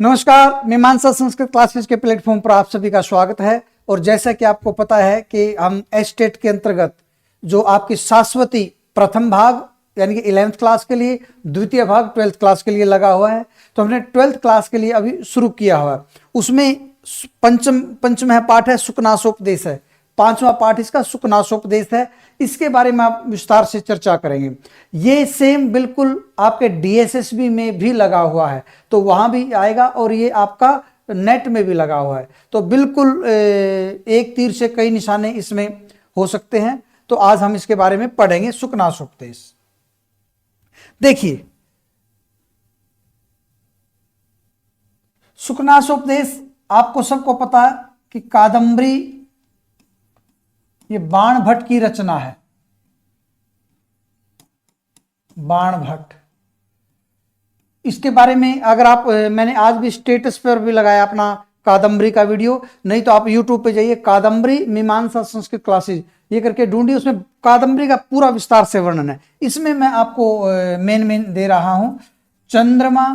नमस्कार, मीमांसा संस्कृत क्लासेस के प्लेटफॉर्म पर आप सभी का स्वागत है। और जैसा कि आपको पता है कि हम एस्टेट के अंतर्गत जो आपकी शाश्वती प्रथम भाग यानी कि 11th क्लास के लिए, द्वितीय भाग 12th क्लास के लिए लगा हुआ है, तो हमने 12th क्लास के लिए अभी शुरू किया हुआ है। उसमें पंचम पाठ है सुकनासोपदेश है, पांचवा पाठ इसका सुकनासोपदेश है। इसके बारे में आप विस्तार से चर्चा करेंगे। ये सेम बिल्कुल आपके डीएसएसबी में भी लगा हुआ है, तो वहां भी आएगा, और ये आपका नेट में भी लगा हुआ है। तो बिल्कुल एक तीर से कई निशाने इसमें हो सकते हैं। तो आज हम इसके बारे में पढ़ेंगे सुकनासोपदेश। देखिए, सुकनासोपदेश आपको सबको पता है कि कादंबरी, ये बाणभट्ट की रचना है। बाणभट्ट, इसके बारे में अगर आप, मैंने आज भी स्टेटस पर भी लगाया अपना कादंबरी का वीडियो, नहीं तो आप यूट्यूब पे जाइए, कादंबरी मीमांसा संस्कृत क्लासेस ये करके ढूंढिए, उसमें कादंबरी का पूरा विस्तार से वर्णन है। इसमें मैं आपको मेन दे रहा हूं, चंद्रमा,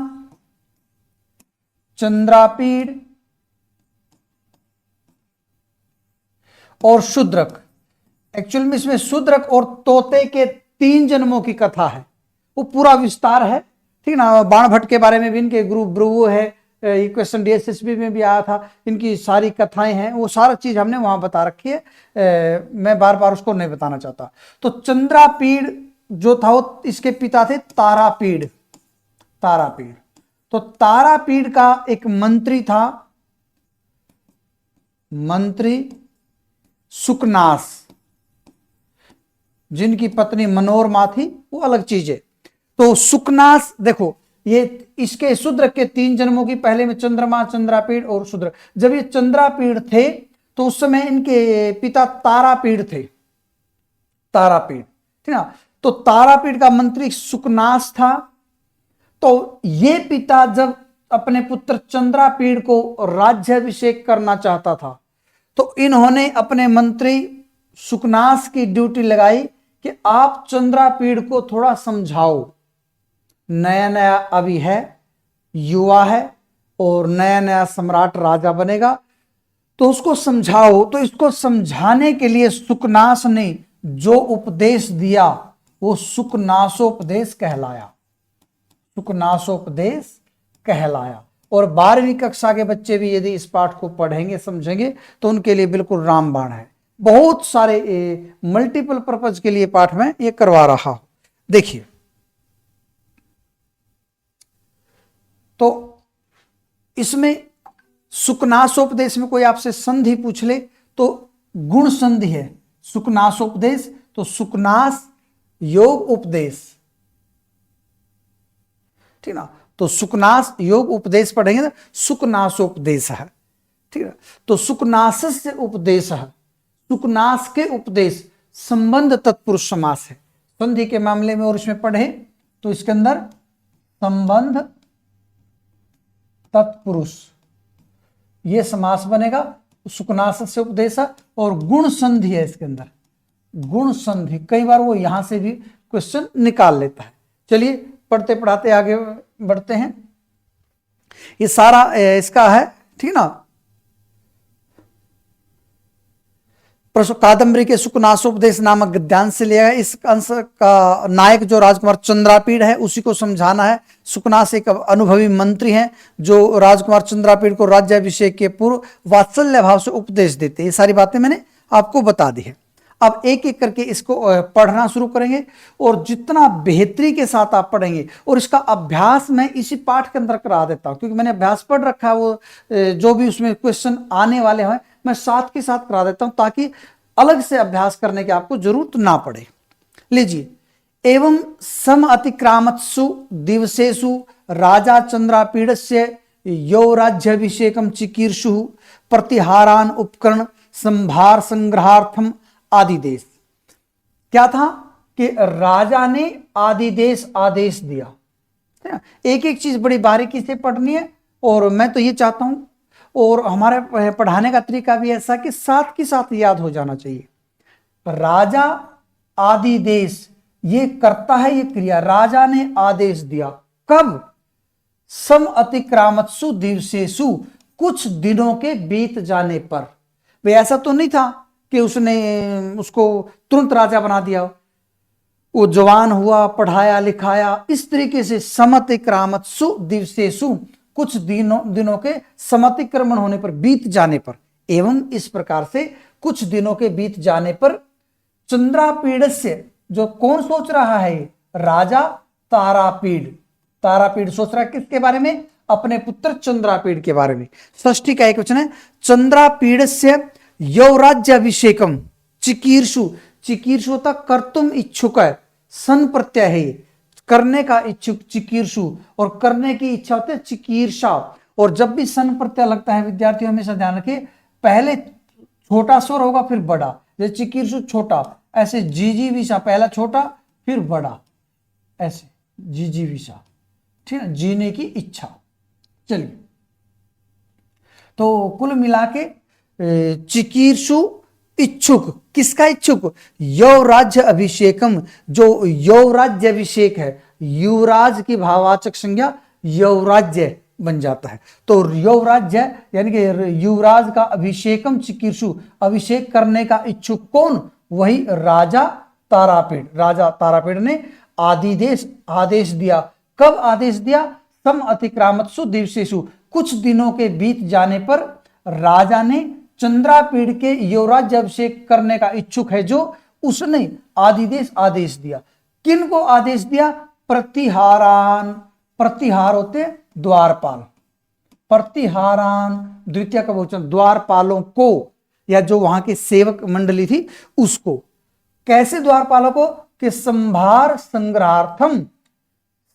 चंद्रापीड़ और शूद्रक। एक्चुअल में इसमें शूद्रक और तोते के 3 जन्मों की कथा है, वो पूरा विस्तार है, ठीक ना। बाणभट्ट के बारे में भी इनके गुरु ब्रुवो है, ये क्वेश्चन डीएसएसबी में भी आया था, इनकी सारी कथाएं हैं, वो सारा चीज हमने वहां बता रखी है। मैं बार बार उसको नहीं बताना चाहता। तो चंद्रापीड़ जो था वो इसके पिता थे तारापीड़। तारापीड़, तो तारापीड़ का एक मंत्री था, मंत्री सुकनास, जिनकी पत्नी मनोरमा थी, वो अलग चीज है। तो सुकनास, देखो ये इसके शूद्रक के 3 जन्मों की, पहले में चंद्रमा, चंद्रापीड़ और शूद्रक। जब ये चंद्रापीड़ थे तो उस समय इनके पिता तारापीड़ थे। तारापीड़, ठीक ना। तो तारापीड़ का मंत्री सुकनास था। तो ये पिता जब अपने पुत्र चंद्रापीड़ को राज्याभिषेक करना चाहता था, तो इन्होंने अपने मंत्री सुकनास की ड्यूटी लगाई कि आप चंद्रापीड़ को थोड़ा समझाओ। नया नया अभी है, युवा है, और नया नया सम्राट राजा बनेगा, तो उसको समझाओ। तो इसको समझाने के लिए सुकनास ने जो उपदेश दिया वो सुकनासोपदेश कहलाया। सुकनासोपदेश कहलाया। और 12वीं कक्षा के बच्चे भी यदि इस पाठ को पढ़ेंगे, समझेंगे, तो उनके लिए बिल्कुल रामबाण है। बहुत सारे मल्टीपल पर्पज के लिए पाठ में ये करवा रहा हूं। देखिए, तो इसमें सुकनासोपदेश में कोई आपसे संधि पूछ ले तो गुण संधि है सुकनासोपदेश। तो सुकनास योग उपदेश, ठीक ना। तो सुकनास योग उपदेश पढ़ेंगे ना, सुकनासोपदेश है, ठीक है। तो सुकनासस्य उपदेश है, सुकनास के उपदेश संबंध तत्पुरुष समास है संधि के मामले में। और इसमें पढ़े तो इसके अंदर संबंध तत्पुरुष ये समास बनेगा, सुकनास से उपदेश है। और गुण संधि है इसके अंदर, गुण संधि, कई बार वो यहां से भी क्वेश्चन निकाल लेता है। चलिए पढ़ते पढ़ाते आगे बढ़ते हैं। ये सारा इसका है, ठीक ना। कादंबरी के सुकनासोपदेश नामक गद्यांश से लिया है। इस अंश का नायक जो राजकुमार चंद्रापीड़ है उसी को समझाना है। सुकनास एक अनुभवी मंत्री हैं जो राजकुमार चंद्रापीड़ को राज्याभिषेक के पूर्व वात्सल्य भाव से उपदेश देते हैं। ये सारी बातें मैंने आपको बता दी है। अब एक एक करके इसको पढ़ना शुरू करेंगे, और जितना बेहतरी के साथ आप पढ़ेंगे, और इसका अभ्यास मैं इसी पाठ के अंदर करा देता हूं, क्योंकि मैंने अभ्यास पढ़ रखा है, वो जो भी उसमें क्वेश्चन आने वाले हैं मैं साथ के साथ करा देता हूं, ताकि अलग से अभ्यास करने की आपको जरूरत ना पड़े। लीजिए, एवं सम अतिक्रामत्सु दिवसेषु राजा चंद्रापीड़स्य यो राज्याभिषेकम चिकीर्षु प्रतिहारान उपकरण संभार संग्रहार्थम आदिदेश। क्या था कि राजा ने आदिदेश आदेश दिया। एक एक चीज बड़ी बारीकी से पढ़नी है, और मैं तो ये चाहता हूं, और हमारे पढ़ाने का तरीका भी ऐसा कि साथ के साथ याद हो जाना चाहिए। राजा आदिदेश, ये करता है, ये क्रिया, राजा ने आदेश दिया। कब? सम अतिक्रामत्सु दिवसेषु, कुछ दिनों के बीत जाने पर। वे ऐसा तो नहीं था कि उसने उसको तुरंत राजा बना दिया, वो जवान हुआ, पढ़ाया लिखाया, इस तरीके से समतिक्रामत्सु दिवसेषु, कुछ दिनों के समतिक्रमण होने पर, बीत जाने पर, एवं इस प्रकार से कुछ दिनों के बीत जाने पर चंद्रापीडस्य, जो कौन सोच रहा है, राजा तारापीड। तारापीड सोच रहा है किसके बारे में, अपने पुत्र चंद्रापीड के बारे में। षष्ठी का एक वचन है, चंद्रापीडस्य यौराज्याभिषेकम चिकीर्षु। चिकीर्षु होता कर्तुम इच्छुक है, सन प्रत्यय है, करने का इच्छुक चिकीर्षु, और करने की इच्छा होती है चिकीर्षा। और जब भी सन प्रत्यय लगता है विद्यार्थियों हमेशा ध्यान रखिए, पहले छोटा स्वर होगा फिर बड़ा, जैसे चिकीर्षु छोटा, ऐसे जीजी विषा, पहला छोटा फिर बड़ा, ऐसे जीजी विषा, ठीक है, जीने की इच्छा। चलिए, तो कुल मिला के चिकीर्षु इच्छुक, किसका इच्छुक, यौराज्य अभिषेकम, जो यौराज्य अभिषेक है, युवराज की भाववाचक संज्ञा यौराज्य बन जाता है। तो यौराज्य यानी कि युवराज का अभिषेकम चिकीर्षु, अभिषेक करने का इच्छुक कौन, वही राजा तारापीड। राजा तारापीड ने आदेश दिया। कब आदेश दिया, सम अतिक्रामत्सु दिवसेषु, कुछ दिनों के बीत जाने पर राजा ने चंद्रापीड के युवराज्य अभिषेक करने का इच्छुक है जो, उसने आदेश दिया। किन को आदेश दिया, प्रतिहारान, प्रतिहार होते द्वारपाल, प्रतिहारान द्वितीय का बहुवचन, द्वारपालों को, या जो वहां की सेवक मंडली थी उसको। कैसे द्वारपालों को, कि संभार संग्रहार्थम,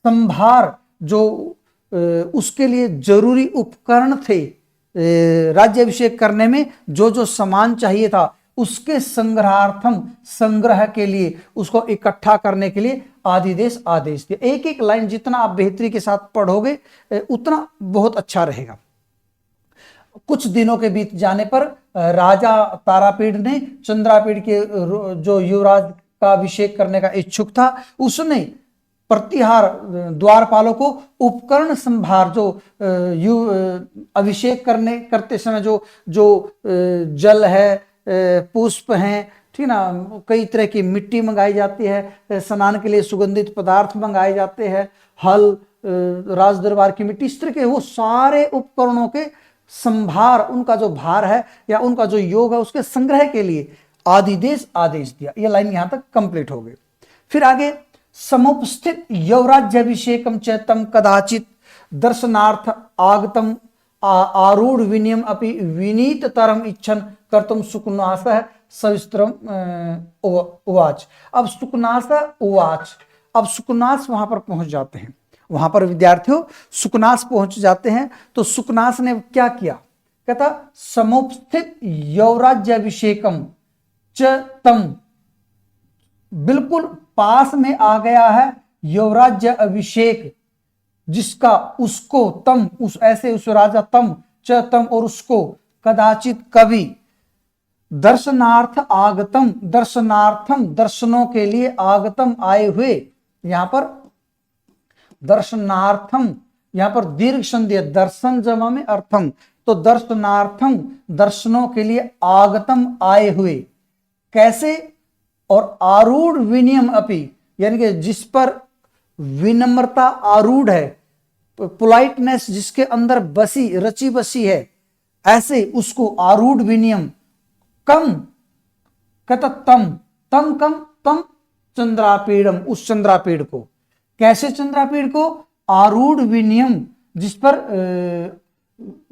संभार जो उसके लिए जरूरी उपकरण थे, राज्याभिषेक करने में जो जो सामान चाहिए था उसके संग्रहार्थम, संग्रह के लिए, उसको इकट्ठा करने के लिए आदेश दिया। एक एक लाइन जितना आप बेहतरी के साथ पढ़ोगे उतना बहुत अच्छा रहेगा। कुछ दिनों के बीत जाने पर राजा तारापीड ने चंद्रापीड के जो युवराज का अभिषेक करने का इच्छुक था, उसने प्रतिहार द्वारपालों को उपकरण संभार, जो अभिषेक करते समय जो जल है, पुष्प हैं, ठीक ना, कई तरह की मिट्टी मंगाई जाती है, स्नान के लिए सुगंधित पदार्थ मंगाए जाते हैं, हल, राज दरबार की मिट्टी, इस तरह के वो सारे उपकरणों के संभार, उनका जो भार है या उनका जो योग है, उसके संग्रह के लिए आदेश दिया। ये लाइन यहां तक कंप्लीट हो गई। फिर आगे, समुपस्थित यौराज्याभिषेकम चैतम कदाचित दर्शनार्थ आगतम आरूढ़ विनियम अपि विनीत तरम इच्छन कर्तुम सुकुनास सविस्तरम उवाच। अब सुकुनास उवाच, अब सुकुनास वहां पर पहुंच जाते हैं, वहां पर विद्यार्थियों सुकुनास पहुंच जाते हैं। तो सुकुनास ने क्या किया, कहता समुपस्थित यौराज्याभिषेकम च तम, बिल्कुल पास में आ गया है यौराज्य अभिषेक जिसका, उसको, तम, उस ऐसे उस राजा, तम च तम, और उसको, कदाचित कभी, दर्शनार्थ आगतम, दर्शनार्थम दर्शनों के लिए, आगतम आए हुए, यहां पर दर्शनार्थम, यहां पर दीर्घ संधि है, दर्शन जमा में अर्थम, तो दर्शनार्थम दर्शनों के लिए, आगतम आए हुए, कैसे, और आरूढ़ विनियम अपि, यानी कि जिस पर विनम्रता आरूढ़ है, पोलाइटनेस जिसके अंदर बसी, रची बसी है, ऐसे उसको आरूढ़ विनियम, कम, कहता तम कम, तम चंद्रापीडम, उस चंद्रापीड को, कैसे चंद्रापीड को, आरूढ़ विनियम जिस पर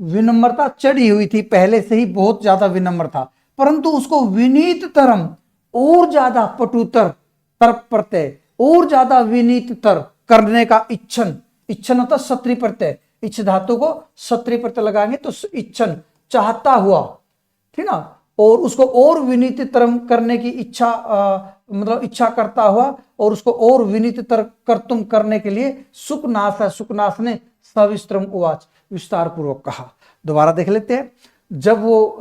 विनम्रता चढ़ी हुई थी, पहले से ही बहुत ज्यादा विनम्र था, परंतु उसको विनीत तरम, और ज्यादा पटुतर, तर्क प्रत्यय, और ज्यादा विनीततर करने का इच्छन, इच्छन होता सत्री प्रत्यय, इच्छ धातु को सत्री प्रत्यय लगाएंगे तो इच्छन, चाहता हुआ, ठीक ना, और उसको और विनीततर करने की इच्छा, मतलब इच्छा करता हुआ, और उसको और विनीततर कर्तुम करने के लिए सुकनास, सुकनास ने सविस्तरम उवाच, विस्तार पूर्वक कहा। दोबारा देख लेते हैं। जब वो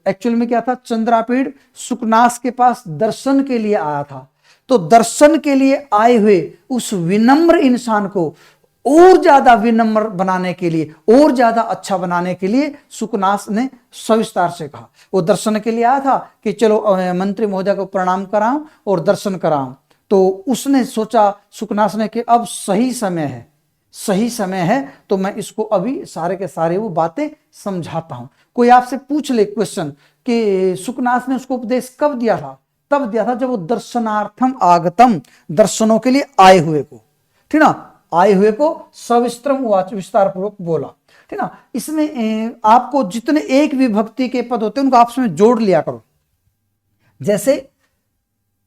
एक्चुअल में क्या था, चंद्रापीड सुकनास के पास दर्शन के लिए आया था, तो दर्शन के लिए आए हुए उस विनम्र इंसान को और ज्यादा विनम्र बनाने के लिए, और ज्यादा अच्छा बनाने के लिए सुकनास ने सविस्तार से कहा। वो दर्शन के लिए आया था कि चलो मंत्री महोदय को प्रणाम कराऊं और दर्शन कराऊं, तो उसने सोचा सुकनास ने कि अब सही समय है, सही समय है, तो मैं इसको अभी सारे के सारे वो बातें समझाता हूं। कोई आपसे पूछ ले क्वेश्चन कि सुकनास ने उसको उपदेश कब दिया था? तब दिया था जब वो दर्शनार्थम आगतम, दर्शनों के लिए आए हुए को, ठीक ना, आए हुए को सविस्तरम उवाच, विस्तार पूर्वक बोला, ठीक ना। इसमें आपको जितने एक विभक्ति के पद होते हैं उनको आपस में जोड़ लिया करो। जैसे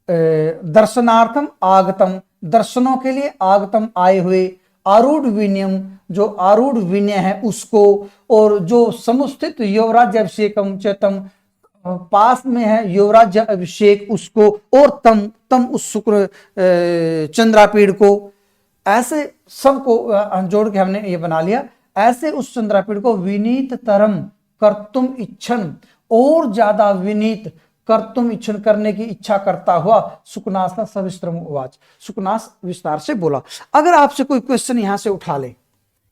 दर्शनार्थम आगतम, दर्शनों के लिए आगतम, आए हुए। आरूढ़ विनयम, जो आरूढ़ विनय है उसको, और जो समुस्थित युवराज अभिषेकम चतम, पास में है युवराज अभिषेक उसको, और तम, तम उस शुक्र चंद्रापीड़ को, ऐसे सबको जोड़ के हमने ये बना लिया। ऐसे उस चंद्रापीड़ को विनीत तरम कर्तुम इच्छन, और ज्यादा विनीत कर्तुम इच्छन, करने की इच्छा करता हुआ सुकनास का सविस्तरम उवाच, सुकनास विस्तार से बोला। अगर आपसे कोई क्वेश्चन यहां से उठा ले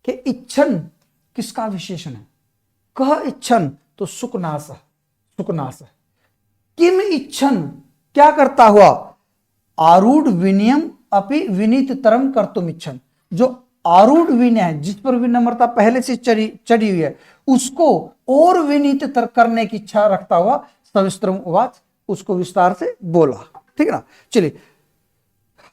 कि इच्छन किसका विशेषण है, कह इच्छन, तो सुकनास, सुकनास। किम इच्छन, क्या करता हुआ? आरूढ़ विनयम अपि विनीत तरम कर्तुम इच्छन, जो आरूढ़ विनय है, जिस पर विनम्रता पहले से चढ़ी हुई है, उसको और विनीत तर करने की इच्छा रखता हुआ सविस्तरम उवाच, उसको विस्तार से बोला, ठीक है ना। चलिए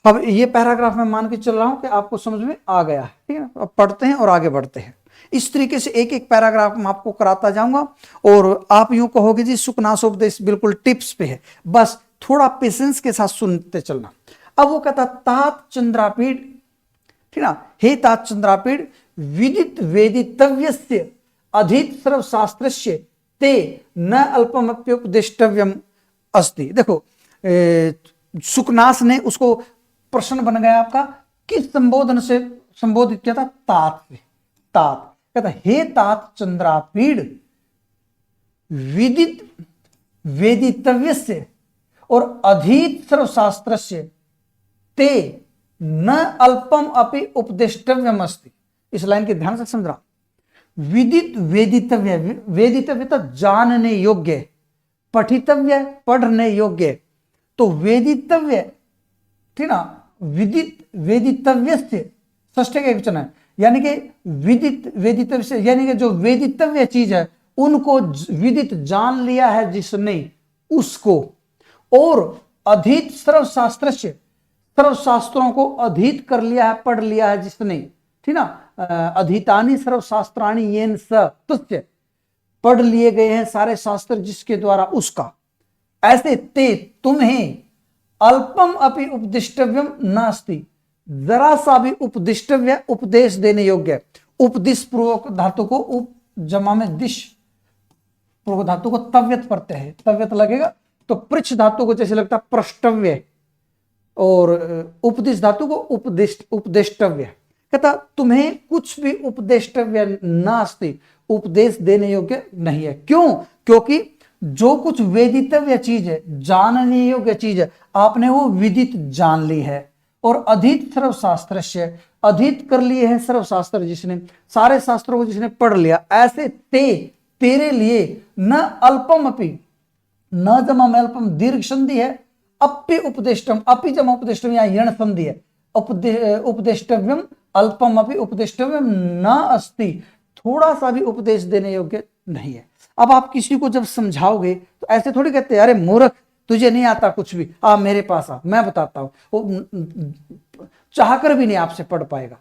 अब ये पैराग्राफ मैं मान के चल रहा हूं कि आपको समझ में आ गया है, ठीक है ना। अब पढ़ते हैं और आगे बढ़ते हैं। इस तरीके से एक एक पैराग्राफ मैं आपको कराता जाऊंगा, और आप यूं कहोगे जी सुकनासोपदेश बिल्कुल टिप्स पे है, बस थोड़ा पेशेंस के साथ सुनते चलना। अब वो कहता तात चंद्रापीड़, ठीक ना, हे तात चंद्रापीड़, विदित वेदितव्यस्य अधीत सर्वशास्त्रस्य ते न अल्पमप्युपदिष्टव्यम अस्ति। देखो सुकनास ने उसको प्रश्न बन गया आपका, किस संबोधन से संबोधित किया था? तात से। तात कहता हे तात चंद्रापीड़, विदित वेदितव्यस्य और अधीत सर्वशास्त्रस्य ते न अल्पम अपि उपदिष्टव्यम अस्ति। इस लाइन के ध्यान से समझना। विदित वेदितव्य, वेदितव्य तो जानने योग्य, पठितव्य पढ़ने योग्य, तो वेदितव्य, ठीक ना, विदित वेदितव्य से षष्ठ का वचन है, यानी कि विदित वेदितव्य से, यानी कि जो वेदितव्य चीज है उनको विदित जान लिया है जिसने उसको, और अधीत सर्वशास्त्र से, सर्वशास्त्रों को अधीत कर लिया है, पढ़ लिया है जिसने, ठीक ना, अधीतानी सर्वशास्त्राणी येन स तुस्य, पढ़ लिए गए हैं सारे शास्त्र जिसके द्वारा उसका। ऐसे ते तुम्हें अल्पम अपि उपदिष्टव्यम नास्ति, जरा सा भी उपदिष्टव्य, उपदेश देने योग्य। उपदिश पूर्वक धातु को उप जमा में दिश, पूर्वक धातु को तव्यत पढ़ते हैं, तव्यत लगेगा तो पृच्छ धातु को जैसे लगता प्रष्टव्य, और उपदिश धातु को उपदेष्टव्य। कहता तुम्हें कुछ भी उपदेष्टव्य नास्ति, उपदेश देने योग्य नहीं है। क्यों? क्योंकि जो कुछ वेदितव्य चीज है, जानने योग्य चीज है, आपने वो विदित जान ली है। और अधीत सर्वशास्त्र से, अधीत कर लिए हैं सर्वशास्त्र जिसने, सारे शास्त्रों को जिसने पढ़ लिया। ऐसे तेरे लिए न अल्पम अपि, न जमा में अल्पम दीर्घ संधि है, अपि उपदेष्टम, अपि जमा उपदेष्टम या यण संधि है, उपदेष्टव्यम अल्पम अपि उपदेष्टव्यम न अस्ति, थोड़ा सा भी उपदेश देने योग्य नहीं है। अब आप किसी को जब समझाओगे तो ऐसे थोड़ी कहते अरे मूर्ख तुझे नहीं आता कुछ भी, आ मेरे पास आ मैं बताता हूं। वो चाहकर भी नहीं आपसे पढ़ पाएगा।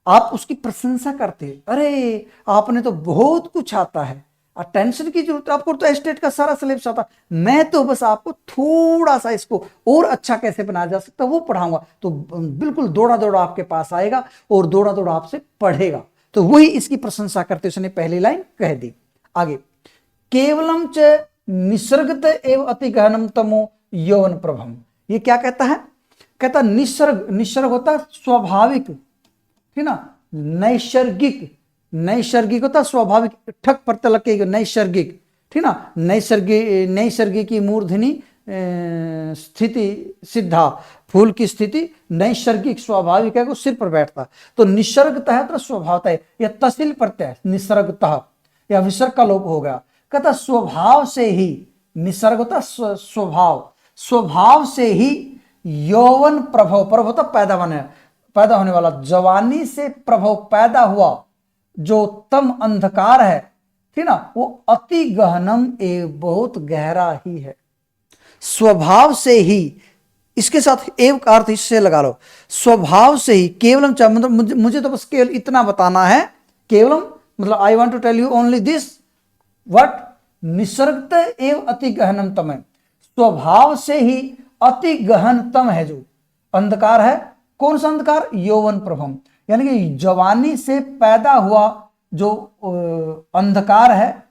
आप उसकी प्रशंसा करते, अरे आपने तो बहुत कुछ आता है, टेंशन की जरूरत, आपको तो एस्टेट का सारा सिलेबस आता, मैं तो बस आपको थोड़ा सा इसको और अच्छा कैसे बनाया जा सकता है वो पढ़ाऊंगा। तो बिल्कुल दौड़ा दौड़ा आपके पास आएगा और दौड़ा दौड़ा आपसे पढ़ेगा। तो वही इसकी प्रशंसा करते उसने पहली लाइन कह दी। आगे, केवलम च निसर्गत एव अति गहनम तमो यौवन प्रभम। ये क्या कहता है? कहता निसर्ग, निसर्ग होता स्वाभाविक, ठीक ना, नैसर्गिक, नैसर्गिक होता स्वाभाविक, ठक प्रत्यय लग के नैसर्गिक, ठीक ना, नैसर्गिक, नैसर्गिक की मूर्धनी स्थिति सिद्धा, फूल की स्थिति नैसर्गिक स्वाभाविक है, वो सिर पर बैठता है। तो निसर्गतः तो स्वभावतः, यह तहसील प्रत्यय निसर्गतः, यह विसर्ग का लोप हो गया। कहता स्वभाव से ही, निसर्गतः स्वभाव, स्वभाव से ही यौवन प्रभव, प्रभव तो पैदा होने वाला, जवानी से प्रभव पैदा हुआ जो तम अंधकार है, ठीक ना, वो अति गहनम एवं बहुत गहरा ही है। स्वभाव से ही, इसके साथ एवं का अर्थ इससे लगा लो, स्वभाव से ही, केवलम, मतलब मुझे तो बस केवल इतना बताना है, केवलम मतलब I want to tell you only this, what, निसर्गतः एवं अति गहनतम है, स्वभाव से ही अति गहनतम है जो अंधकार है। कौन सा अंधकार? यौवन प्रभम, यानी कि जवानी से पैदा हुआ जो अंधकार है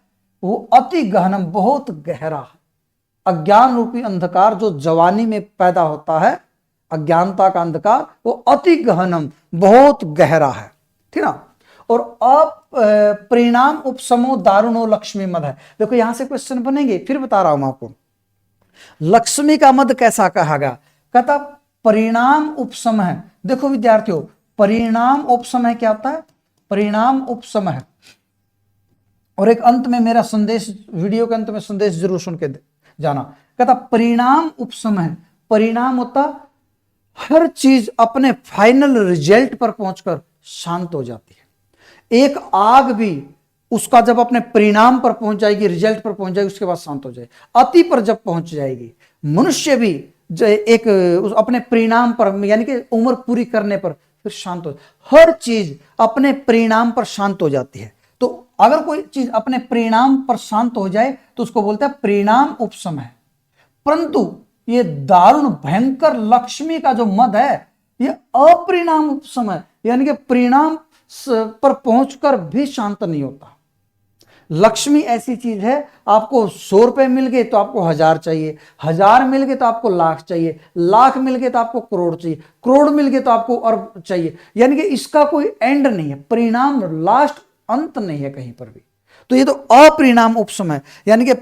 वो अति गहनम, बहुत गहरा है। अज्ञान रूपी अंधकार जो जवानी में पैदा होता है, अज्ञानता का अंधकार, वो अति गहनम, बहुत गहरा है, ठीक ना। और परिणाम उपसमो दारुणो लक्ष्मी मद है। देखो यहां से क्वेश्चन बनेंगे, फिर बता रहा हूं आपको। लक्ष्मी का मद कैसा कहा गया? कहता परिणाम उपसम है। देखो विद्यार्थियों, परिणाम उपसमय क्या होता है? परिणाम उपसमय, और एक अंत में मेरा संदेश, वीडियो के अंत में संदेश जरूर सुन के जाना। कहता परिणाम उपसमय, परिणाम होता हर चीज अपने फाइनल रिजल्ट पर पहुंचकर शांत हो जाती है। एक आग भी उसका जब अपने परिणाम पर पहुंच जाएगी, रिजल्ट पर पहुंच जाएगी, उसके बाद शांत हो जाएगी। अति पर जब पहुंच जाएगी, मनुष्य भी एक अपने परिणाम पर, यानी कि उम्र पूरी करने पर फिर शांत हो। हर चीज अपने परिणाम पर शांत हो जाती है। तो अगर कोई चीज अपने परिणाम पर शांत हो जाए तो उसको बोलते हैं परिणाम उपसमय। परंतु ये दारुण भयंकर लक्ष्मी का जो मद है, ये अपरिणाम उपसमय, यानी कि परिणाम पर पहुंचकर भी शांत नहीं होता। लक्ष्मी ऐसी चीज है, आपको 100 रुपए मिल गए तो आपको 1000 चाहिए, 1000 मिल गए तो आपको लाख चाहिए, लाख मिल गए तो आपको करोड़ चाहिए, करोड़ मिल गए तो आपको अरब चाहिए। यानी कि इसका कोई एंड नहीं है, परिणाम लास्ट, अंत नहीं है कहीं पर भी। तो ये तो अपरिणाम उपसमय, यानी कि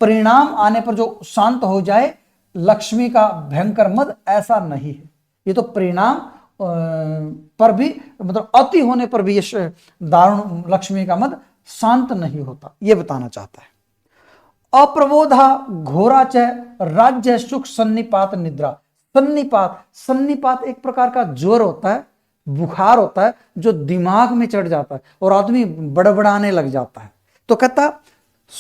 परिणाम आने पर जो शांत हो जाए, लक्ष्मी का भयंकर मद ऐसा नहीं है। ये तो परिणाम पर भी, मतलब अति होने पर भी ये दारुण लक्ष्मी का मद शांत नहीं होता, ये बताना चाहता है। अप्रबोधा घोरा च राज्य सुख सन्निपात निद्रा। सन्निपात, सन्निपात एक प्रकार का ज्वर होता है, बुखार होता है जो दिमाग में चढ़ जाता है और आदमी बड़बड़ाने लग जाता है। तो कहता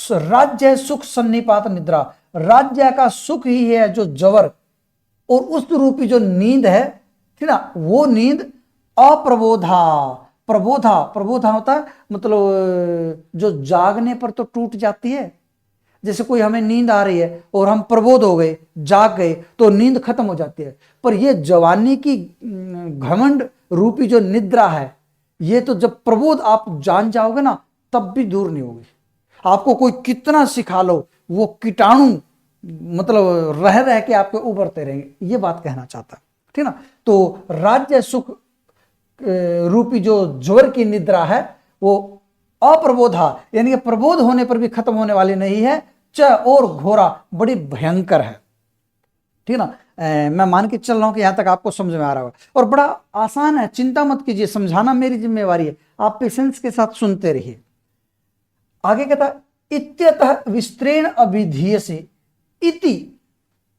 राज्य सुख सन्निपात निद्रा, राज्य का सुख ही है जो जवर, और उस रूपी जो नींद है, ठीक ना, वो नींद अप्रबोधा, प्रबोधा, प्रबोधा होता है मतलब जो जागने पर तो टूट जाती है। जैसे कोई हमें नींद आ रही है और हम प्रबोध हो गए, जाग गए, तो नींद खत्म हो जाती है। पर ये जवानी की घमंड रूपी जो निद्रा है, ये तो जब प्रबोध आप जान जाओगे ना, तब भी दूर नहीं होगी। आपको कोई कितना सिखा लो, वो कीटाणु मतलब रह रह के आपके उभरते रहेंगे, ये बात कहना चाहता है, ठीक ना। तो राज्य सुख रूपी जो ज्वर की निद्रा है, वो अप्रबोधा, यानी कि प्रबोध होने पर भी खत्म होने वाली नहीं है, च और घोरा, बड़ी भयंकर है, ठीक ना। मैं मान के चल रहा हूं कि यहां तक आपको समझ में आ रहा होगा, और बड़ा आसान है, चिंता मत कीजिए, समझाना मेरी जिम्मेवारी है, आप पेशेंस के साथ सुनते रहिए। आगे कहता इत्यतः विस्तृण अभिधीयसे, इति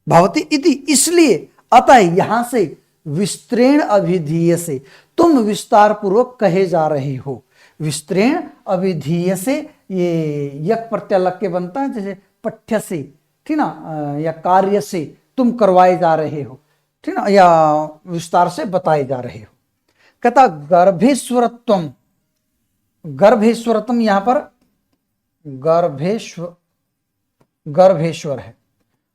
भवति, इति इसलिए, अतः यहां से, विस्तृण अभिधीयसे, तुम विस्तार पूर्वक कहे जा रहे हो। विस्तृण अभिधीयसे, ये यक प्रत्यय लग के बनता है, जैसे पठ्य से, ठीक ना, या कार्य से तुम करवाए जा रहे हो, ठीक ना, या विस्तार से बताए जा रहे हो। कहता गर्भेश्वरत्वम, गर्भेश्वरत्वम यहां पर गर्भेश्वर है,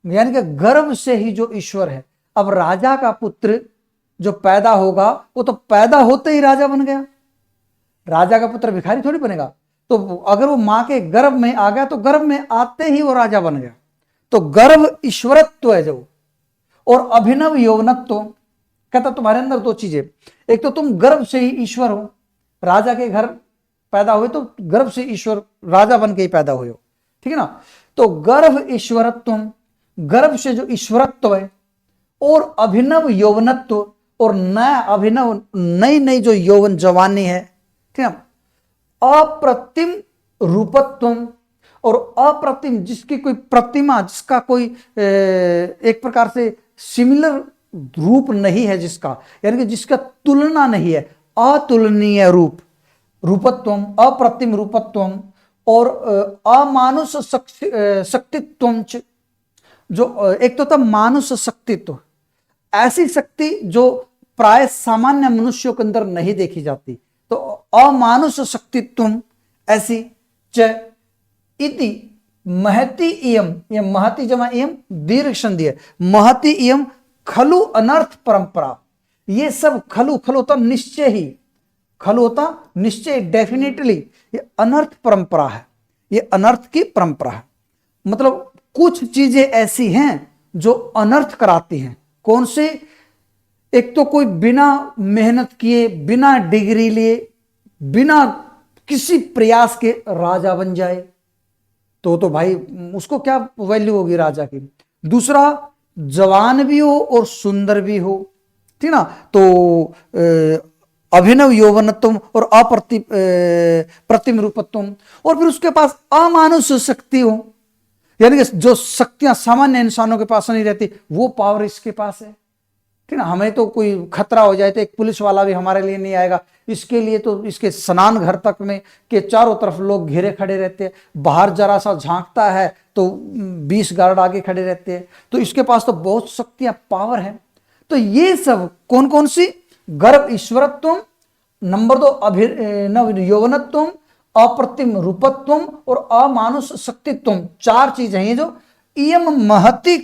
यानी कि गर्भ से ही जो ईश्वर है। अब राजा का पुत्र जो पैदा होगा, वो तो पैदा होते ही राजा बन गया। राजा का पुत्र भिखारी थोड़ी बनेगा। तो अगर वो मां के गर्भ में आ गया, तो गर्भ में आते ही वो राजा बन गया। तो गर्भ ईश्वरत्व है जो, और अभिनव यौवनत्व। कहता तुम्हारे अंदर दो चीजें, एक तो तुम गर्भ से ही ईश्वर हो, राजा के घर पैदा हुए तो गर्भ से ईश्वर, राजा बन के ही पैदा हुए हो, ठीक है ना। तो गर्भ ईश्वरत्व, गर्भ से जो ईश्वरत्व है और अभिनव यौवनत्व और नया अभिनव नई नई जो यौवन जवानी है, ठीक है, अप्रतिम रूपत्व और अप्रतिम जिसकी कोई प्रतिमा, जिसका कोई एक प्रकार से सिमिलर रूप नहीं है, जिसका यानी कि जिसका तुलना नहीं है, अतुलनीय रूप, रूपत्वम, अप्रतिम रूपत्वम और अमानुष शक्तित्वम, जो एक तो था मानुष शक्तित्व, ऐसी शक्ति जो प्राय सामान्य मनुष्यों के अंदर नहीं देखी जाती, तो अमानुष शक्तित्वम ऐसी च इति महति इयम, ये महति जमा इयम दीर्घ संधि है, महति इयम खलु अनर्थ परंपरा, ये सब खलु, खलु होता निश्चय ही, खलु होता निश्चय, डेफिनेटली ये अनर्थ परंपरा है, ये अनर्थ की परंपरा है। मतलब कुछ चीजें ऐसी हैं जो अनर्थ कराती हैं। कौन से? एक तो कोई बिना मेहनत किए, बिना डिग्री लिए, बिना किसी प्रयास के राजा बन जाए, तो भाई उसको क्या वैल्यू होगी राजा की। दूसरा, जवान भी हो और सुंदर भी हो, ठीक ना, तो अभिनव यौवनत्व और प्रतिम रूपत्व, और फिर उसके पास अमानुष शक्ति हो, यानी कि जो शक्तियां सामान्य इंसानों के पास नहीं रहती, वो पावर इसके पास है, ठीक ना। हमें तो कोई खतरा हो जाए तो एक पुलिस वाला भी हमारे लिए नहीं आएगा, इसके लिए तो इसके स्नान घर तक में के चारों तरफ लोग घेरे खड़े रहते हैं, बाहर जरा सा झांकता है तो 20 गार्ड आगे खड़े रहते हैं, तो इसके पास तो बहुत शक्तियां, पावर है। तो ये सब कौन कौन सी? गर्भ ईश्वरत्व, नंबर 2 अभिनव यौवनत्व, अप्रतिम रूपत्व और अमानुष शक्तित्व, 4 चीजें हैं ये जो इयम महति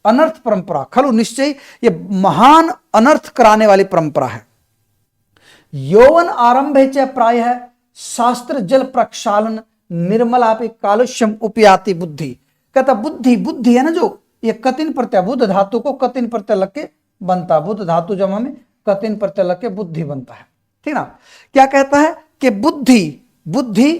अनर्थ परंपरा, खलु निश्चय, ये महान अनर्थ कराने वाली परंपरा है। यौवन आरंभे च प्रायः शास्त्र जल प्रक्षालन निर्मलापि कालुष्यम उपयाति बुद्धि। कहता बुद्धि, बुद्धि है ना जो, ये कतिन प्रत्यय, बुद्ध धातु को कतिन प्रत्यय लग के बनता, बुद्ध धातु जमा में कतिन प्रत्यय लग के बुद्धि बनता है, ठीक ना। क्या कहता है कि बुद्धि, बुद्धि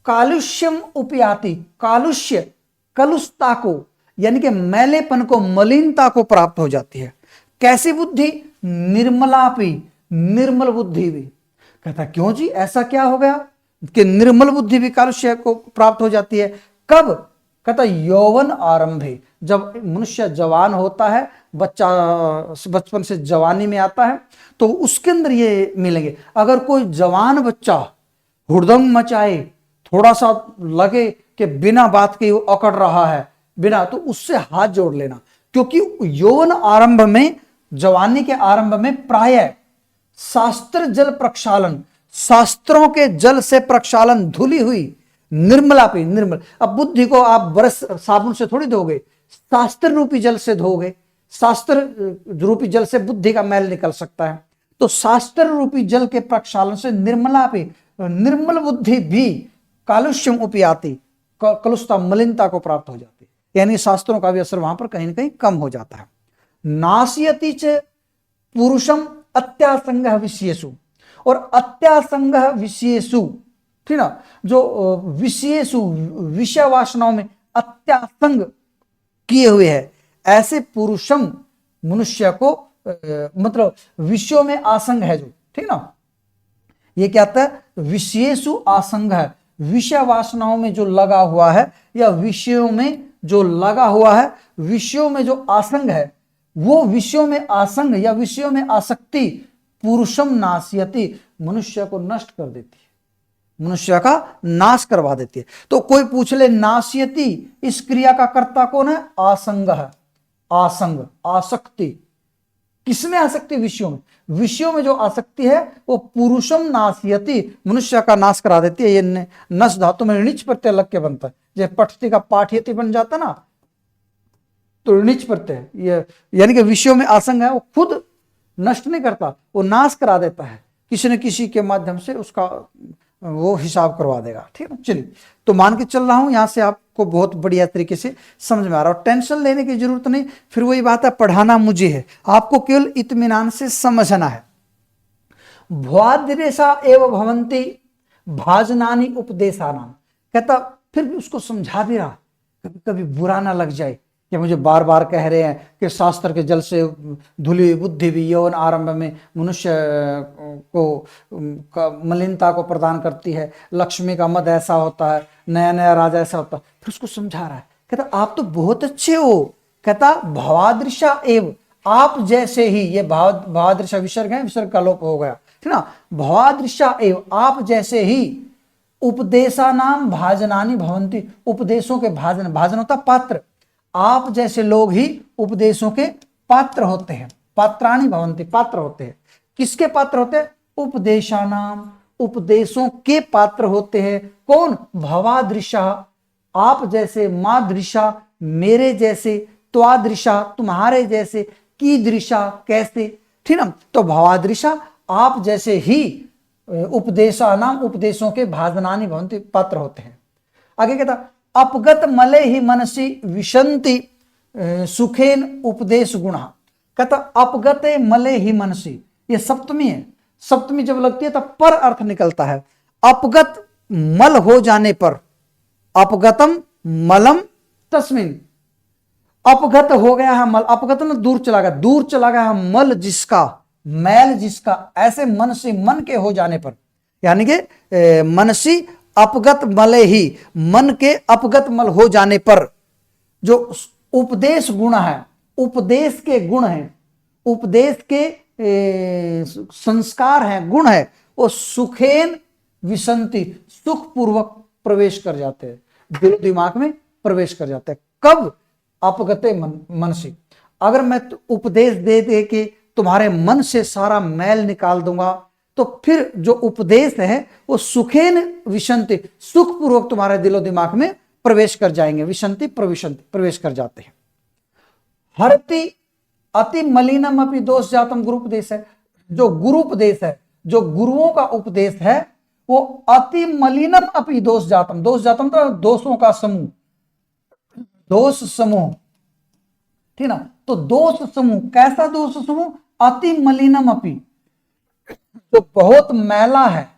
कालुष्यम उपयाति, कालुष्य, कलुषता को यानी कि मैलेपन को, मलिनता को प्राप्त हो जाती है। कैसी बुद्धि? निर्मलापि, निर्मल बुद्धि भी। कहता क्यों जी, ऐसा क्या हो गया कि निर्मल बुद्धि भी कालुष्य को प्राप्त हो जाती है? कब? कहता यौवन आरंभे, जब मनुष्य जवान होता है, बच्चा बचपन से जवानी में आता है, तो उसके अंदर ये मिलेंगे। अगर कोई जवान बच्चा हुड़दंग मचाए, थोड़ा सा लगे कि बिना बात के वो अकड़ रहा है बिना, तो उससे हाथ जोड़ लेना, क्योंकि यौवन आरंभ में, जवानी के आरंभ में प्रायः शास्त्र जल प्रक्षालन, शास्त्रों के जल से प्रक्षालन, धुली हुई, निर्मला पे, निर्मल। अब बुद्धि को आप ब्रश साबुन से थोड़ी धोगे, शास्त्र रूपी जल से धोगे, शास्त्र रूपी जल से बुद्धि का मैल निकल सकता है। तो शास्त्र रूपी जल के प्रक्षालन से निर्मला पे, निर्मल बुद्धि भी कालुष्यम उपयाति, कलुषता, मलिनता को प्राप्त हो जाती है, यानी शास्त्रों का भी असर वहां पर कहीं ना कहीं कम हो जाता है। नास्यति च पुरुषम अत्यासंग विषयेषु, और अत्यासंग विषयेषु, ठीक ना, जो विषयेषु, विषय वासनाओं में अत्यासंग किए हुए है, ऐसे पुरुषम, मनुष्य को मतलब विषयों में आसंग है जो, ठीक ना, ये क्या आता है? विषयेषु आसंग है, विषय वासनाओं में जो लगा हुआ है, या विषयों में जो लगा हुआ है, विषयों में जो आसंग है, वो विषयों में आसंग या विषयों में आसक्ति पुरुषम नास्यति, मनुष्य को नष्ट कर देती है, मनुष्य का नाश करवा देती है। तो कोई पूछ ले नास्यति, इस क्रिया का कर्ता कौन है? आसंग है, आसंग, आसक्ति। किसमें आसक्ति? विषयों में। विषयों में जो आसक्ति है वो पुरुषम नास्यति, मनुष्य का नाश करा देती है। ये नस धातु में ऋणिच प्रत्यय लग के बनता है, जैसे पठती का पाठयति बन जाता ना, तो ऋणिच प्रत्यय, ये यानी कि विषयों में आसंग है, वो खुद नष्ट नहीं करता, वो नाश करा देता है, किसी न किसी के माध्यम से उसका वो हिसाब करवा देगा, ठीक है। चलिए, तो मान के चल रहा हूं, यहां से आपको बहुत बढ़िया तरीके से समझ में आ रहा है, टेंशन लेने की जरूरत नहीं। फिर वही बात है, पढ़ाना मुझे है, आपको केवल इत्मीनान से समझना है। भ्वादिरेशा एव भवंती भाजनानी उपदेशानाम, कहता फिर भी उसको समझा भी रहा, कभी कभी बुरा ना लग जाए, कि मुझे बार बार कह रहे हैं कि शास्त्र के जल से धुली हुई बुद्धि भी यौवन आरंभ में मनुष्य को मलिनता को प्रदान करती है, लक्ष्मी का मद ऐसा होता है, नया नया राजा ऐसा होता है। फिर उसको समझा रहा है, कहता आप तो बहुत अच्छे हो, कहता भवादृशा एव, आप जैसे ही, ये भवादृशा विसर्ग है, विसर्ग का लोप हो गया, ठीक ना, भवादृशा एव, आप जैसे ही उपदेशा नाम भाजनानी भवंती, उपदेशों के भाजन, भाजन होता पात्र, आप जैसे लोग ही उपदेशों के पात्र होते हैं, पात्राणी भवंती, पात्र होते हैं। किसके पात्र होते हैं? उपदेशा नाम, उपदेशों के पात्र होते हैं। कौन? भवादृशा, आप जैसे, मादृशा, मेरे जैसे, त्वादृशा, तुम्हारे जैसे, कीदृशा, कैसे, ठीक ना। तो भवादृशा, आप जैसे ही, उपदेशा नाम, उपदेशों के भाजनानी भवंती, पात्र होते हैं। आगे कहता अपगत मले ही मनसी विशंति सुखेन उपदेश गुणा, कहता अपगत मले ही मनसी, ये सप्तमी है, सप्तमी जब लगती है तब पर अर्थ निकलता है। अपगत मल हो जाने पर, अपगतम मलम तस्मिन, अपगत हो गया है मल, अपगत न दूर चला गया, दूर चला गया है मल जिसका, मैल जिसका, ऐसे मन से, मन के हो जाने पर, यानी कि मनसी अपगत मले ही, मन के अपगत मल हो जाने पर, जो उपदेश गुण है, उपदेश के गुण हैं, उपदेश के संस्कार हैं, गुण है, वो सुखेन विसंति, सुख पूर्वक प्रवेश कर जाते हैं, दिल दिमाग में प्रवेश कर जाते हैं। कब? अपगते मन से, अगर मैं उपदेश दे दे के तुम्हारे मन से सारा मैल निकाल दूंगा, तो फिर जो उपदेश है वो सुखेन विशंति, सुख पूर्वक तुम्हारे दिलो दिमाग में प्रवेश कर जाएंगे, विशंति प्रविशंति, प्रवेश कर जाते हैं। हरति अति मलिनम अपि दोष जातम, गुरु उपदेश है, जो गुरु उपदेश है, जो गुरुओं का उपदेश है, वो अति मलिनम अपि दोष जातम, दोष जातम तो दोषों का समूह, दोष समूह, ठीक ना। तो दोष समूह, कैसा दोष समूह? अति मलिनम अपि, जो बहुत मैला है,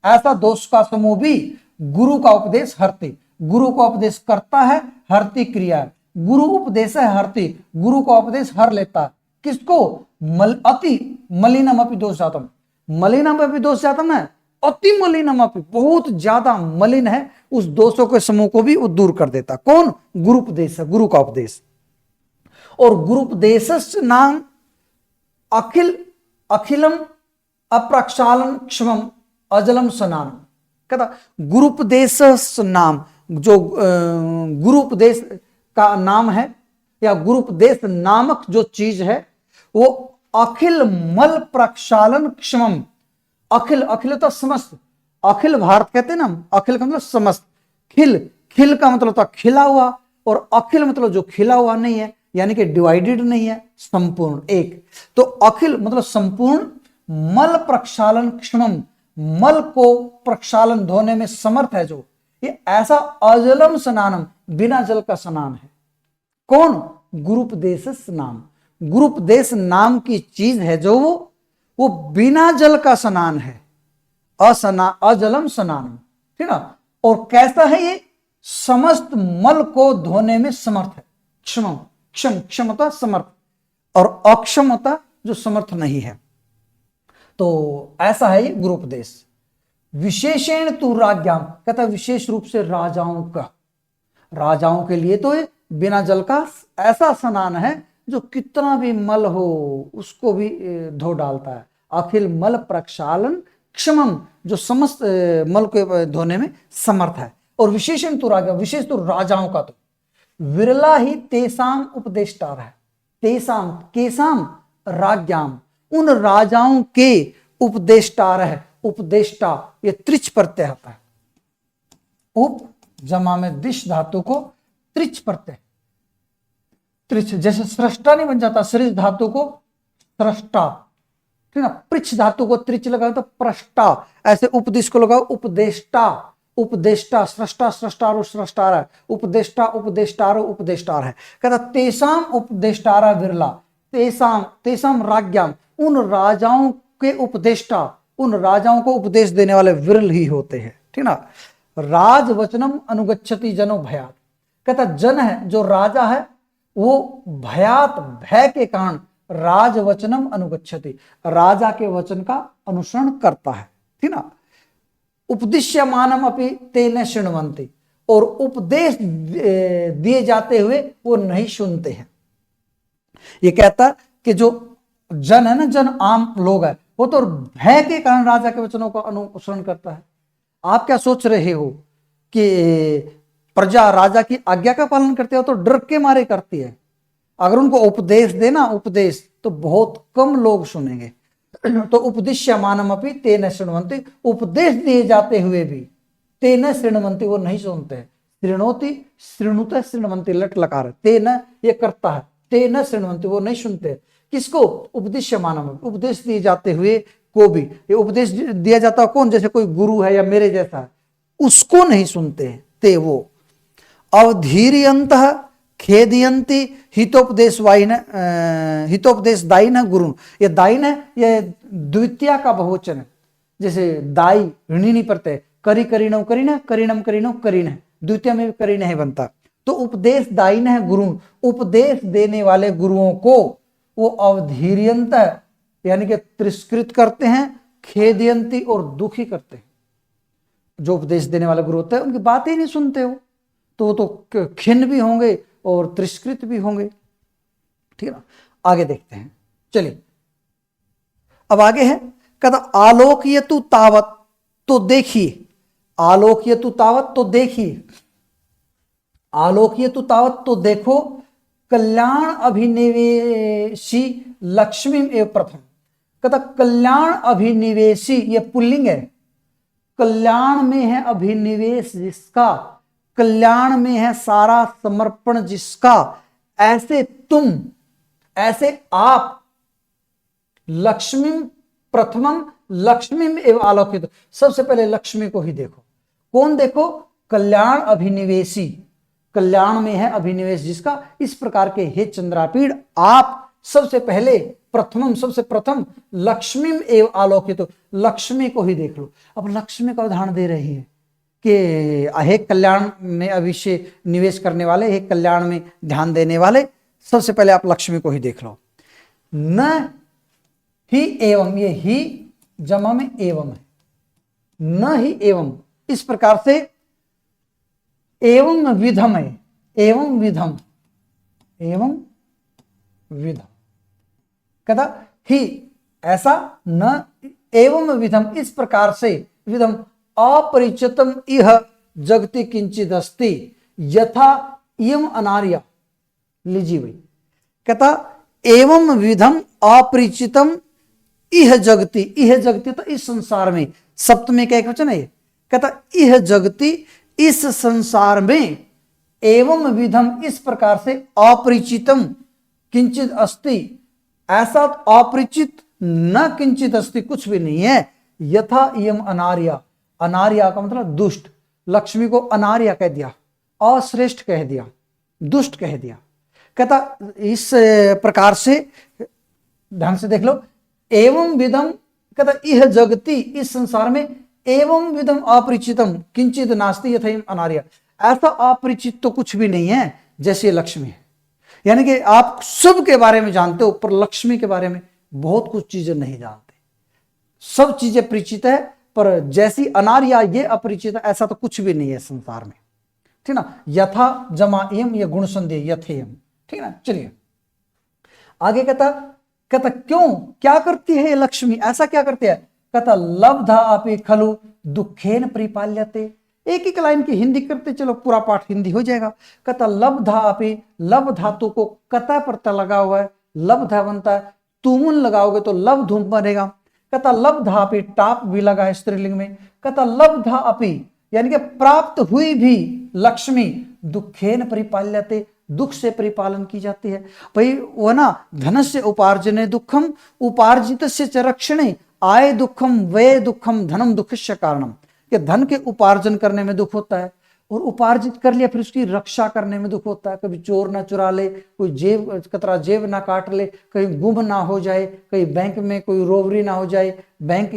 ऐसा दोष का समूह भी गुरु का उपदेश हरति, गुरु का उपदेश करता है, हरति क्रिया है, गुरु उपदेश है हरति, गुरु का उपदेश हर लेता है। किसको? अति मलिनम अपि दोष जातम, मलिनम अपि दोष जातम है, अति मलिनम अपि, बहुत ज्यादा मलिन है, उस दोषों के समूह को भी वो दूर कर देता। कौन? गुरु उपदेश है, गुरु का उपदेश। और गुरु उपदेश नाम अखिलम अप्रक्षालन क्षमम अजलम सनान, कहता गुरुपदेश नाम, जो गुरुपदेश का नाम है, या गुरुपदेश नामक जो चीज है, वो अखिल मल प्रक्षालन क्षमम, अखिल, अखिल तो समस्त, अखिल भारत कहते हैं ना, अखिल का मतलब समस्त, खिल, खिल का मतलब होता खिला हुआ, और अखिल मतलब जो खिला हुआ नहीं है, यानी कि डिवाइडेड नहीं है, संपूर्ण, एक। तो अखिल मतलब संपूर्ण, मल प्रक्षालन क्षणम, मल को प्रक्षालन धोने में समर्थ है जो, ये ऐसा अजलम स्नानम, बिना जल का स्नान है। कौन? गुरुपदेश नाम, गुरुपदेश नाम की चीज है जो वो बिना जल का स्नान है, अजलम स्नान, ठीक ना। और कैसा है ये? समस्त मल को धोने में समर्थ है, क्षम, क्षम, क्षमता समर्थ, और अक्षमता जो समर्थ नहीं है। तो ऐसा है ये गुरुपदेश। विशेषण तु राज्ञाम, कहता विशेष रूप से राजाओं का, राजाओं के लिए तो ये बिना जल का ऐसा स्नान है जो कितना भी मल हो उसको भी धो डालता है। अखिल मल प्रक्षालन क्षमम, जो समस्त मल को धोने में समर्थ है। और विशेषण तो राजा, विशेष तो राजाओं का, तो विरला ही तेसाम उपदेष्टार है, तेसाम केसाम राज्ञाम, उन राजाओं के उपदेष्टार है, उपदेष्टा ये त्रिच प्रत्यय आता है, उप जमा में दिश धातु को त्रिच प्रत्यय, त्रिच, जैसे सृष्टा नहीं बन जाता, सृज धातु को सृष्टा, ठीक है, पृछ धातु को त्रिच लगाओ तो प्रष्टा, ऐसे उपदेश को लगाओ उपदेष्टा, उपदेष्टा, सृष्टा सृष्टारो सृष्टार है, उपदेष्टा उपदेष्टारो उपदेष्टार है। कहता तेसाम उपदेष्टारा विरला, तेसाम, तेसाम राज्ञाम, उन राजाओं के उपदेष्टा, उन राजाओं को उपदेश देने वाले विरल ही होते हैं, ठीक ना। राज वचनम अनुगच्छति जनो भयात, कहता जन है जो राजा है वो भयात भय के कारण राजवचनम अनुगच्छति, राजा के वचन का अनुसरण करता है, ठीक ना। उपदिश्यमानम अपि तेन शृण्वन्ति, और उपदेश दिए जाते हुए वो नहीं सुनते हैं। ये कहता कि जो जन है ना, जन आम लोग है, वो तो भय के कारण राजा के वचनों का अनुसरण करता है। आप क्या सोच रहे हो कि प्रजा राजा की आज्ञा का पालन करते हो तो डर के मारे करती है। अगर उनको उपदेश देना, उपदेश, तो बहुत कम लोग सुनेंगे। तो उपदिश्यमानम अपि तेन शृण्वन्ति, उपदेश दिए जाते हुए भी तेन शृण्वन्ति, वो नहीं सुनते। शृणोति, श्रृणुत, शृण्वन्ति, लट लकार, तेन ये करता है, तेन शृण्वन्ति, वो नहीं सुनते। किसको? उपदिश्यमानम, उपदेश दिए जाते हुए को भी। ये उपदेश दिया जाता है कौन? जैसे कोई गुरु है या मेरे जैसा है, उसको नहीं सुनते ते वो। अवधीर्यन्तः खेदयन्ति हितोपदेशवाइन, हितोपदेशदायिनः गुरुन्, ये दायिन है, ये द्वितीया का बहुवचन है। जैसे दाई ऋणी प्रत्यय, करी करीणव करीण, करीणम करीणव करीण है, द्वितीय में भी करीण है बनता। तो उपदेश दायिन है गुरुन्, उपदेश देने वाले गुरुओं को वो अवधीर्यंत यानी कि तिरस्कृत करते हैं, खेदयंती और दुखी करते हैं। जो उपदेश देने वाले गुरु होते हैं उनकी बातें ही नहीं सुनते हो तो वो तो खिन्न भी होंगे और तिरस्कृत भी होंगे, ठीक है ना। आगे देखते हैं, चलिए अब आगे है, कहता आलोकयतु तावत, तो देखिए, आलोकयतु तावत, तो देखिए, आलोकयतु तावत, तो देखो, कल्याण अभिनिवेशी लक्ष्मी एवं प्रथम। कहता कल्याण अभिनिवेशी, ये पुल्लिंग है, कल्याण में है अभिनिवेश जिसका, कल्याण में है सारा समर्पण जिसका, ऐसे तुम, ऐसे आप, लक्ष्मी प्रथमम, लक्ष्मी एवं आलोकित, सबसे पहले लक्ष्मी को ही देखो। कौन देखो? कल्याण अभिनिवेशी, कल्याण में है अभिनिवेश जिसका, इस प्रकार के हे चंद्रापीड़, आप सबसे पहले प्रथमम, सबसे प्रथम, लक्ष्मी एवं आलोकित, लक्ष्मी को ही देख लो। अब लक्ष्मी का उदाहरण दे रही है कि हे कल्याण में अभिषेक निवेश करने वाले, हे कल्याण में ध्यान देने वाले, सबसे पहले आप लक्ष्मी को ही देख लो। न ही एवं, ये ही जमा में एवं है, न ही एवं, इस प्रकार से एवं विधम है, एवं विधम, एवं विधम, कहता ही ऐसा, न एवं विधम, इस प्रकार से, विधम अपरिचितम इह जगति किंचित अस्ति यथा इयम अनार्या, लीजिए भाई, कहता एवं विधम अपरिचितम इह जगति, इह जगति तो इस संसार में, सप्तमी का एक वचन है, कहता इह जगति, इस संसार में, एवं विधम, इस प्रकार से, अपरिचितम किंचित अस्ति, ऐसा अपरिचित न किंचित अस्ति, कुछ भी नहीं है, यथा इयम अनार्या, अनार्या का मतलब दुष्ट, लक्ष्मी को अनार्या कह दिया, अश्रेष्ठ कह दिया, दुष्ट कह दिया। कहता इस प्रकार से, ध्यान से देख लो, एवं विधम, कहता यह जगति, इस संसार में, एवं विधम अपरिचितम किंचित नास्ति यथा इयम अनार्या, ऐसा अपरिचित तो कुछ भी नहीं है जैसे लक्ष्मी है। यानी कि आप सब के बारे में जानते हो पर लक्ष्मी के बारे में बहुत कुछ चीजें नहीं जानते। सब चीजें परिचित है पर जैसी अनार्या ये अपरिचित है, ऐसा तो कुछ भी नहीं है संसार में, ठीक ना। यथा जमा एम, ये गुण संदेह यथेयम, ठीक ना। चलिए आगे कहता क्यों, क्या करती है ये लक्ष्मी, ऐसा क्या करती है? कहता लब्धा अपि खलु दुखेन परिपाल्यते, एक एक लाइन की हिंदी करते चलो, पूरा पाठ हिंदी हो जाएगा। कहता लब्धा अपि, लब धातु को कता प्रत्यय लगा हुआ है, लब्धा बनता है, तुमुन लगाओगे तो लब धूम बनेगा। कहता लब्धा अपि, टाप भी लगा है स्त्रीलिंग में। कहता लब्धा अपि यानी कि प्राप्त हुई भी लक्ष्मी, दुखेन परिपाल्यते, दुख से परिपालन की जाती है। भाई वो ना, धनस्य उपार्जने दुखम, उपार्जितस्य च रक्षणे, आय दुखम व्यय दुखम धनम दुखस्य कारणम, कि धन के उपार्जन करने में दुख होता है और उपार्जित कर लिया फिर उसकी रक्षा करने में दुख होता है। कभी चोर ना चुरा ले, कोई जेब कतरा जेब ना काट ले, कहीं गुम ना हो जाए, कहीं बैंक में कोई रोबरी ना हो जाए, बैंक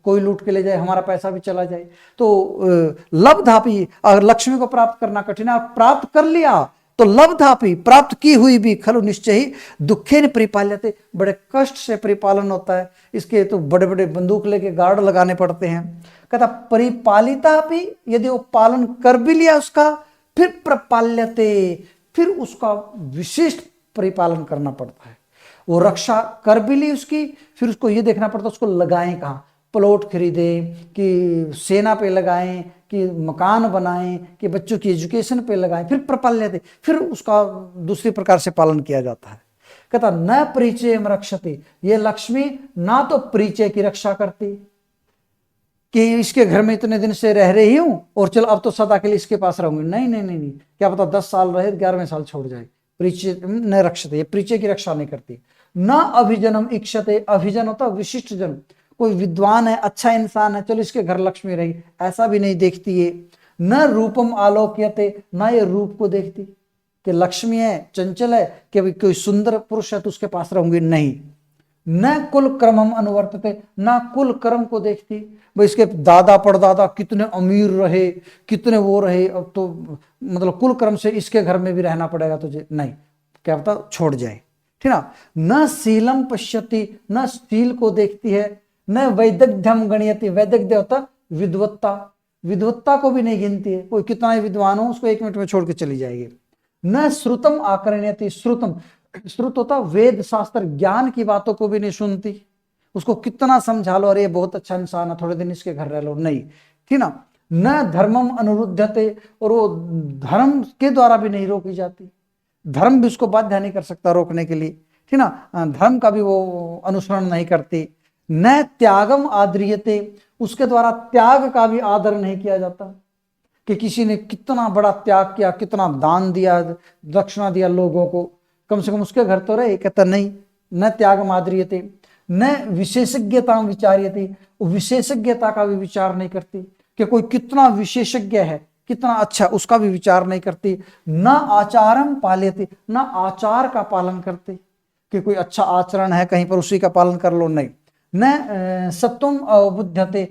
कोई लूट के ले जाए, हमारा पैसा भी चला जाए। तो लब्धापि, अगर लक्ष्मी को प्राप्त करना कठिन है, प्राप्त कर लिया तो लब्धापि प्राप्त की हुई भी खलु निश्चय ही दुखेन परिपाल्यते, बड़े कष्ट से परिपालन होता है, इसके तो बड़े बड़े बंदूक लेके गार्ड लगाने पड़ते हैं। कहता परिपालिता भी, यदि वो पालन कर भी लिया उसका, फिर प्रपाल्यते, फिर उसका विशिष्ट परिपालन करना पड़ता है। वो रक्षा कर भी ली उसकी, फिर उसको ये देखना पड़ता है उसको लगाएं कहाँ, प्लॉट खरीदें कि सेना पे लगाएं कि मकान बनाएं कि बच्चों की एजुकेशन पे लगाएं, फिर प्रपाल्य दे, फिर उसका दूसरी प्रकार से पालन किया जाता है। कहता न परिचय रक्षते, ये लक्ष्मी ना तो परिचय की रक्षा करती कि इसके घर में इतने दिन से रह रही हूं और चलो अब तो सदा के लिए इसके पास रहूंगी, नहीं नहीं नहीं नहीं, क्या पता 10 साल रहे 11वें साल छोड़ जाए। परिचय न रक्षते, ये परिचय की रक्षा नहीं करती। न अभिजनम इक्षते, अभिजन होता विशिष्ट जन, कोई विद्वान है, अच्छा इंसान है, चलो इसके घर लक्ष्मी रही, ऐसा भी नहीं देखती है। न रूपम आलोक्यते, न ये रूप को देखती कि लक्ष्मी है, चंचल है, कि कोई सुंदर पुरुष है तो उसके पास रहूंगी, नहीं। न कुल क्रमम अनुवर्तते, न कुल क्रम को देखती, भाई इसके दादा परदादा कितने अमीर रहे, कितने वो रहे, अब तो मतलब कुल क्रम से इसके घर में भी रहना पड़ेगा तुझे, नहीं, क्या पता छोड़ जाए, ठीक ना। न शीलम पश्यति, न शील को देखती है। न वैदग्ध्यम गणयति, वैदग्ध्य होता विद्वत्ता, विद्वत्ता को भी नहीं गिनती है, कोई कितना ही विद्वान हो उसको 1 मिनट में छोड़ के चली जाएगी। न श्रुतम आकर्ण्यति, श्रुतम, श्रुत होता वेद शास्त्र ज्ञान की बातों को भी नहीं सुनती, उसको कितना समझा लो, अरे बहुत अच्छा इंसान है, थोड़े दिन इसके घर रह लो, नहीं, ठीक ना। न धर्मम अनुरुद्धते, और वो धर्म के द्वारा भी नहीं रोकी जाती, धर्म भी उसको बाध्य नहीं कर सकता रोकने के लिए, ठीक ना, धर्म का भी वो अनुसरण नहीं करती। न त्यागम आद्रियते, उसके द्वारा त्याग का भी आदर नहीं किया जाता कि किसी ने कितना बड़ा त्याग किया, कितना दान दिया, दक्षिणा दिया लोगों को, कम से कम उसके घर तो रहे, कहता नहीं। न त्यागम आद्रियते, न विशेषज्ञता विचार्यते, विशेषज्ञता का भी विचार नहीं करती कि कोई कितना विशेषज्ञ है, कितना अच्छा, उसका भी विचार नहीं करती। न आचारम पाल्यते, न आचार का पालन करते कि कोई अच्छा आचरण है कहीं पर उसी का पालन कर लो, नहीं। न सत्वम अवबुध्यते,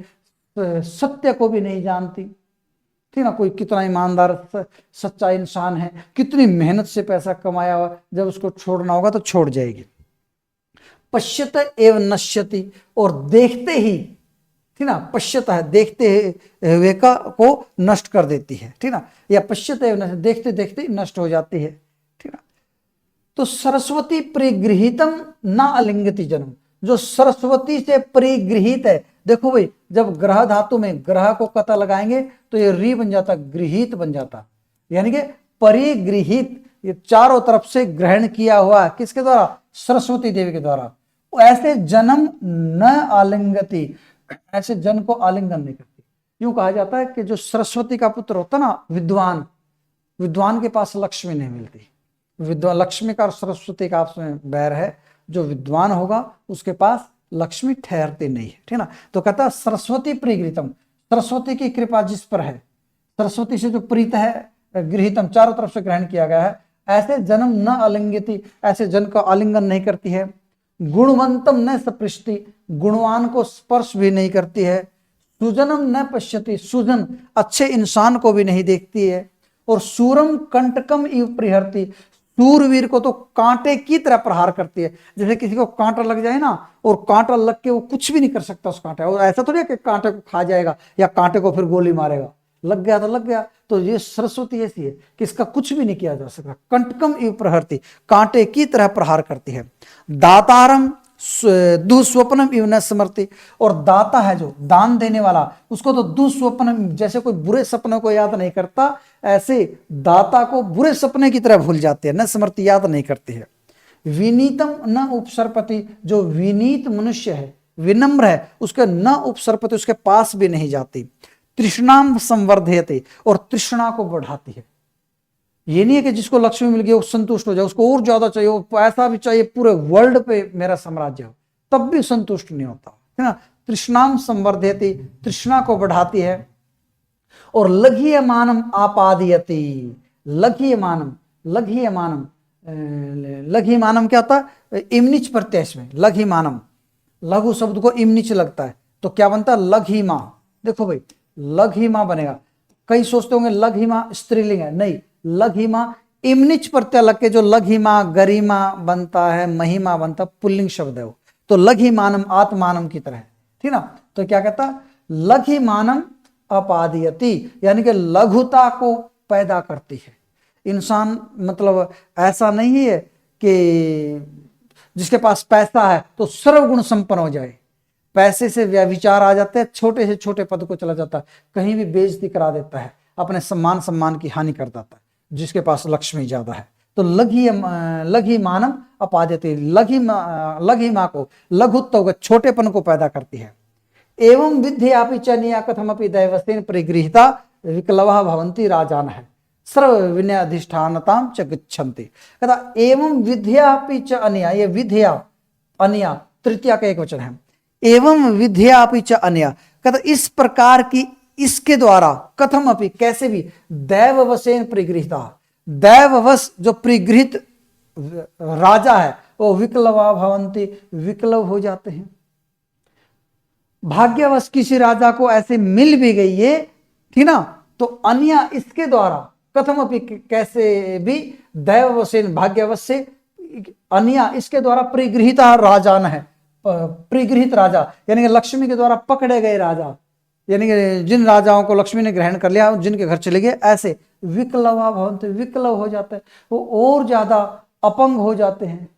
सत्य को भी नहीं जानती, ठीक ना, कोई कितना ईमानदार सच्चा इंसान है, कितनी मेहनत से पैसा कमाया हुआ, जब उसको छोड़ना होगा तो छोड़ जाएगी। पश्यत एव नश्यति, और देखते ही, ठीक ना, पश्यत है देखते हुए का को नष्ट कर देती है, ठीक ना, या पश्यत एव नश्यति, देखते देखते नष्ट हो जाती है, ठीक ना। तो सरस्वती परिगृहीतम न अलिंगति जन्म, जो सरस्वती से परिगृहित है, देखो भाई जब ग्रह धातु में ग्रह को कता लगाएंगे तो ये री बन जाता, गृहित बन जाता, यानी कि परिगृहित, ये चारों तरफ से ग्रहण किया हुआ, किसके द्वारा, सरस्वती देवी के द्वारा। ऐसे जन्म न आलिंगति, ऐसे जन को आलिंगन नहीं करती। यूं कहा जाता है कि जो सरस्वती का पुत्र होता ना, विद्वान, विद्वान के पास लक्ष्मी नहीं मिलती, विद्वान, लक्ष्मी का और सरस्वती का आपस में बैर है, जो विद्वान होगा उसके पास लक्ष्मी ठहरती नहीं है, ठीक ना। तो कहता सरस्वती प्रिगृहितम, सरस्वती की कृपा जिस पर है, सरस्वती से जो प्रीत है, गृहितम चारों तरफ से ग्रहण किया गया है, ऐसे जन्म न आलिंगति, ऐसे जन का आलिंगन नहीं करती है। गुणवंतम न सपृष्टि, गुणवान को स्पर्श भी नहीं करती है। सुजनम न पश्यति, सुजन अच्छे इंसान को भी नहीं देखती है। और सूरम कंटकम इव प्रहरति, सूरवीर को तो कांटे की तरह प्रहार करती है, जैसे किसी को कांटा लग जाए ना, और कांटा लग के वो कुछ भी नहीं कर सकता उस कांटे, और ऐसा तो नहीं कि कांटे को खा जाएगा या कांटे को फिर गोली मारेगा, लग गया तो लग गया। तो ये सरस्वती ऐसी है कि इसका कुछ भी नहीं किया जा सकता। कंटकम इव प्रहरति, कांटे की तरह प्रहार करती है। दातारम दुस्वप्नम इव न स्मरति, और दाता है जो दान देने वाला, उसको तो दुस्वप्न, जैसे कोई बुरे सपनों को याद नहीं करता, ऐसे दाता को बुरे सपने की तरह भूल जाते हैं, न स्मृति, याद नहीं करती है। विनीतम न उपसर्पति, जो विनीत मनुष्य है, विनम्र है, उसके न उपसर्पति, उसके पास भी नहीं जाती। तृष्णाम संवर्धयते, और तृष्णा को बढ़ाती है। ये नहीं है कि जिसको लक्ष्मी मिल गई वो संतुष्ट हो जाए, उसको और ज्यादा चाहिए, वो ऐसा भी चाहिए पूरे वर्ल्ड पे मेरा साम्राज्य हो, तब भी संतुष्ट नहीं होता, है ना। तृष्णाम संवर्धयति, तृष्णा को बढ़ाती है। और लघीयमानम आपादयति, लघीयमानम, लघीयमानम, लघीमानम क्या होता है, इमनिच प्रत्यय में, लघीमानम, लघु शब्द को इमनिच लगता है तो क्या बनता है, लघीमा। देखो भाई लघीमा बनेगा, कई सोचते होंगे लघीमा स्त्रीलिंग है, नहीं, लघीमा इमनिच प्रत्यय लग के जो लघिमा गरिमा बनता है, महिमा बनता, पुल्लिंग शब्द है वो, तो लघिमानम आत्मानम की तरह है, ठीक ना। तो क्या कहता, लघिमानम अपादयति, यानी कि लघुता को पैदा करती है। इंसान मतलब ऐसा नहीं है कि जिसके पास पैसा है तो सर्वगुण संपन्न हो जाए, पैसे से व्यभिचार आ जाते हैं, छोटे से छोटे पद को चला जाता है, कहीं भी बेइज्जती करा देता है, अपने सम्मान की हानि कर देता है जिसके पास लक्ष्मी ज्यादा है। तो लघी मानव अपादयति, लघी माँ को लघुत्व छोटेपन को पैदा करती है। एवं विद्यापि च निया कथमपि दैवस्तेन परिगृहीता विकलवा भवन्ति राजान है सर्व विनय अधिष्ठानताम च गच्छन्ति। कहता एवं विद्यापि च अनया, ये विद्या अनया तृतीया का एक वचन है, एवं विद्यापि च अनया, कहता इस प्रकार की, इसके द्वारा, कथम अपि कैसे भी, दैववशेन परिगृहीता, दैववश जो परिगृहित राजा है वो विकलवा भवन्ति, विकलव हो जाते हैं। भाग्यवश किसी राजा को ऐसे मिल भी गई ये, ठीक ना, तो अन्य इसके द्वारा, कथम अपि कैसे भी, दैववशेन भाग्यवश से, अन्य इसके द्वारा परिगृहीता राजान है, परिगृहित राजा यानी कि लक्ष्मी के द्वारा पकड़े गए राजा, यानी कि जिन राजाओं को लक्ष्मी ने ग्रहण कर लिया, जिनके घर चले गए, ऐसे विकलवा भवन्ति, विकलव हो जाते हैं, वो और ज्यादा अपंग हो जाते हैं,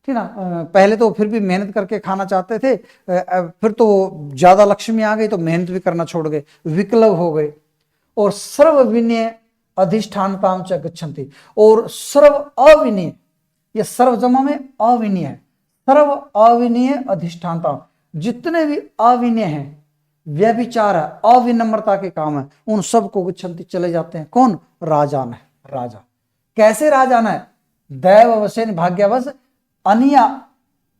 ठीक ना। पहले तो फिर भी मेहनत करके खाना चाहते थे, फिर तो ज्यादा लक्ष्मी आ गई तो मेहनत भी करना छोड़ गए, विकलव हो गए। और सर्व विनय अधिष्ठानताम च गच्छन्ति, और सर्व अविनय, ये सर्व जमा में अविनय है, सर्व अविनय अधिष्ठानता, जितने भी अविनय हैं, व्यभिचार है, अविनम्रता के काम है, उन सबको गच्छन्ति चले जाते हैं। कौन, राजान है, राजा। कैसे राजान है, दैववशेन भाग्यवश अन्य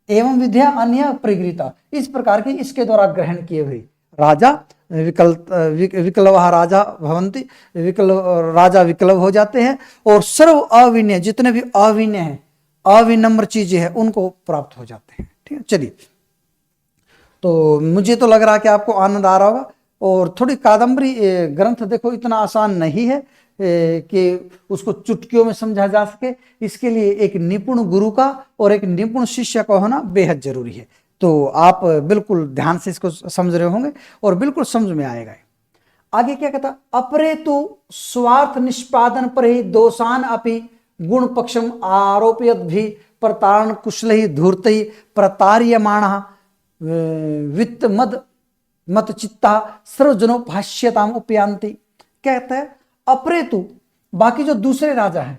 एवं विद्या अन्य परिगृहीता, इस प्रकार की इसके द्वारा ग्रहण किए हुए राजा विकलव राजा भवंती, राजा विकलव हो जाते हैं, और सर्व अविनय, जितने भी अविनय हैं, अविनम्र चीजें हैं, उनको प्राप्त हो जाते हैं। ठीक है, चलिए, तो मुझे तो लग रहा है कि आपको आनंद आ रहा होगा। और थोड़ी कादम्बरी ग्रंथ देखो, इतना आसान नहीं है कि उसको चुटकियों में समझा जा सके, इसके लिए एक निपुण गुरु का और एक निपुण शिष्य का होना बेहद जरूरी है। तो आप बिल्कुल ध्यान से इसको समझ रहे होंगे और बिल्कुल समझ में आएगा। आगे क्या कहता, अपरे तो स्वार्थ निष्पादन पर ही दोषान अपि गुण पक्षम आरोपयत भी प्रतारण कुशल ही धूर्त ही प्रतार्यमाण वित्त मद मत चित्ता सर्वजनोपास्यताम उपयांति। कहता है अप्रेतु, बाकी जो दूसरे राजा हैं,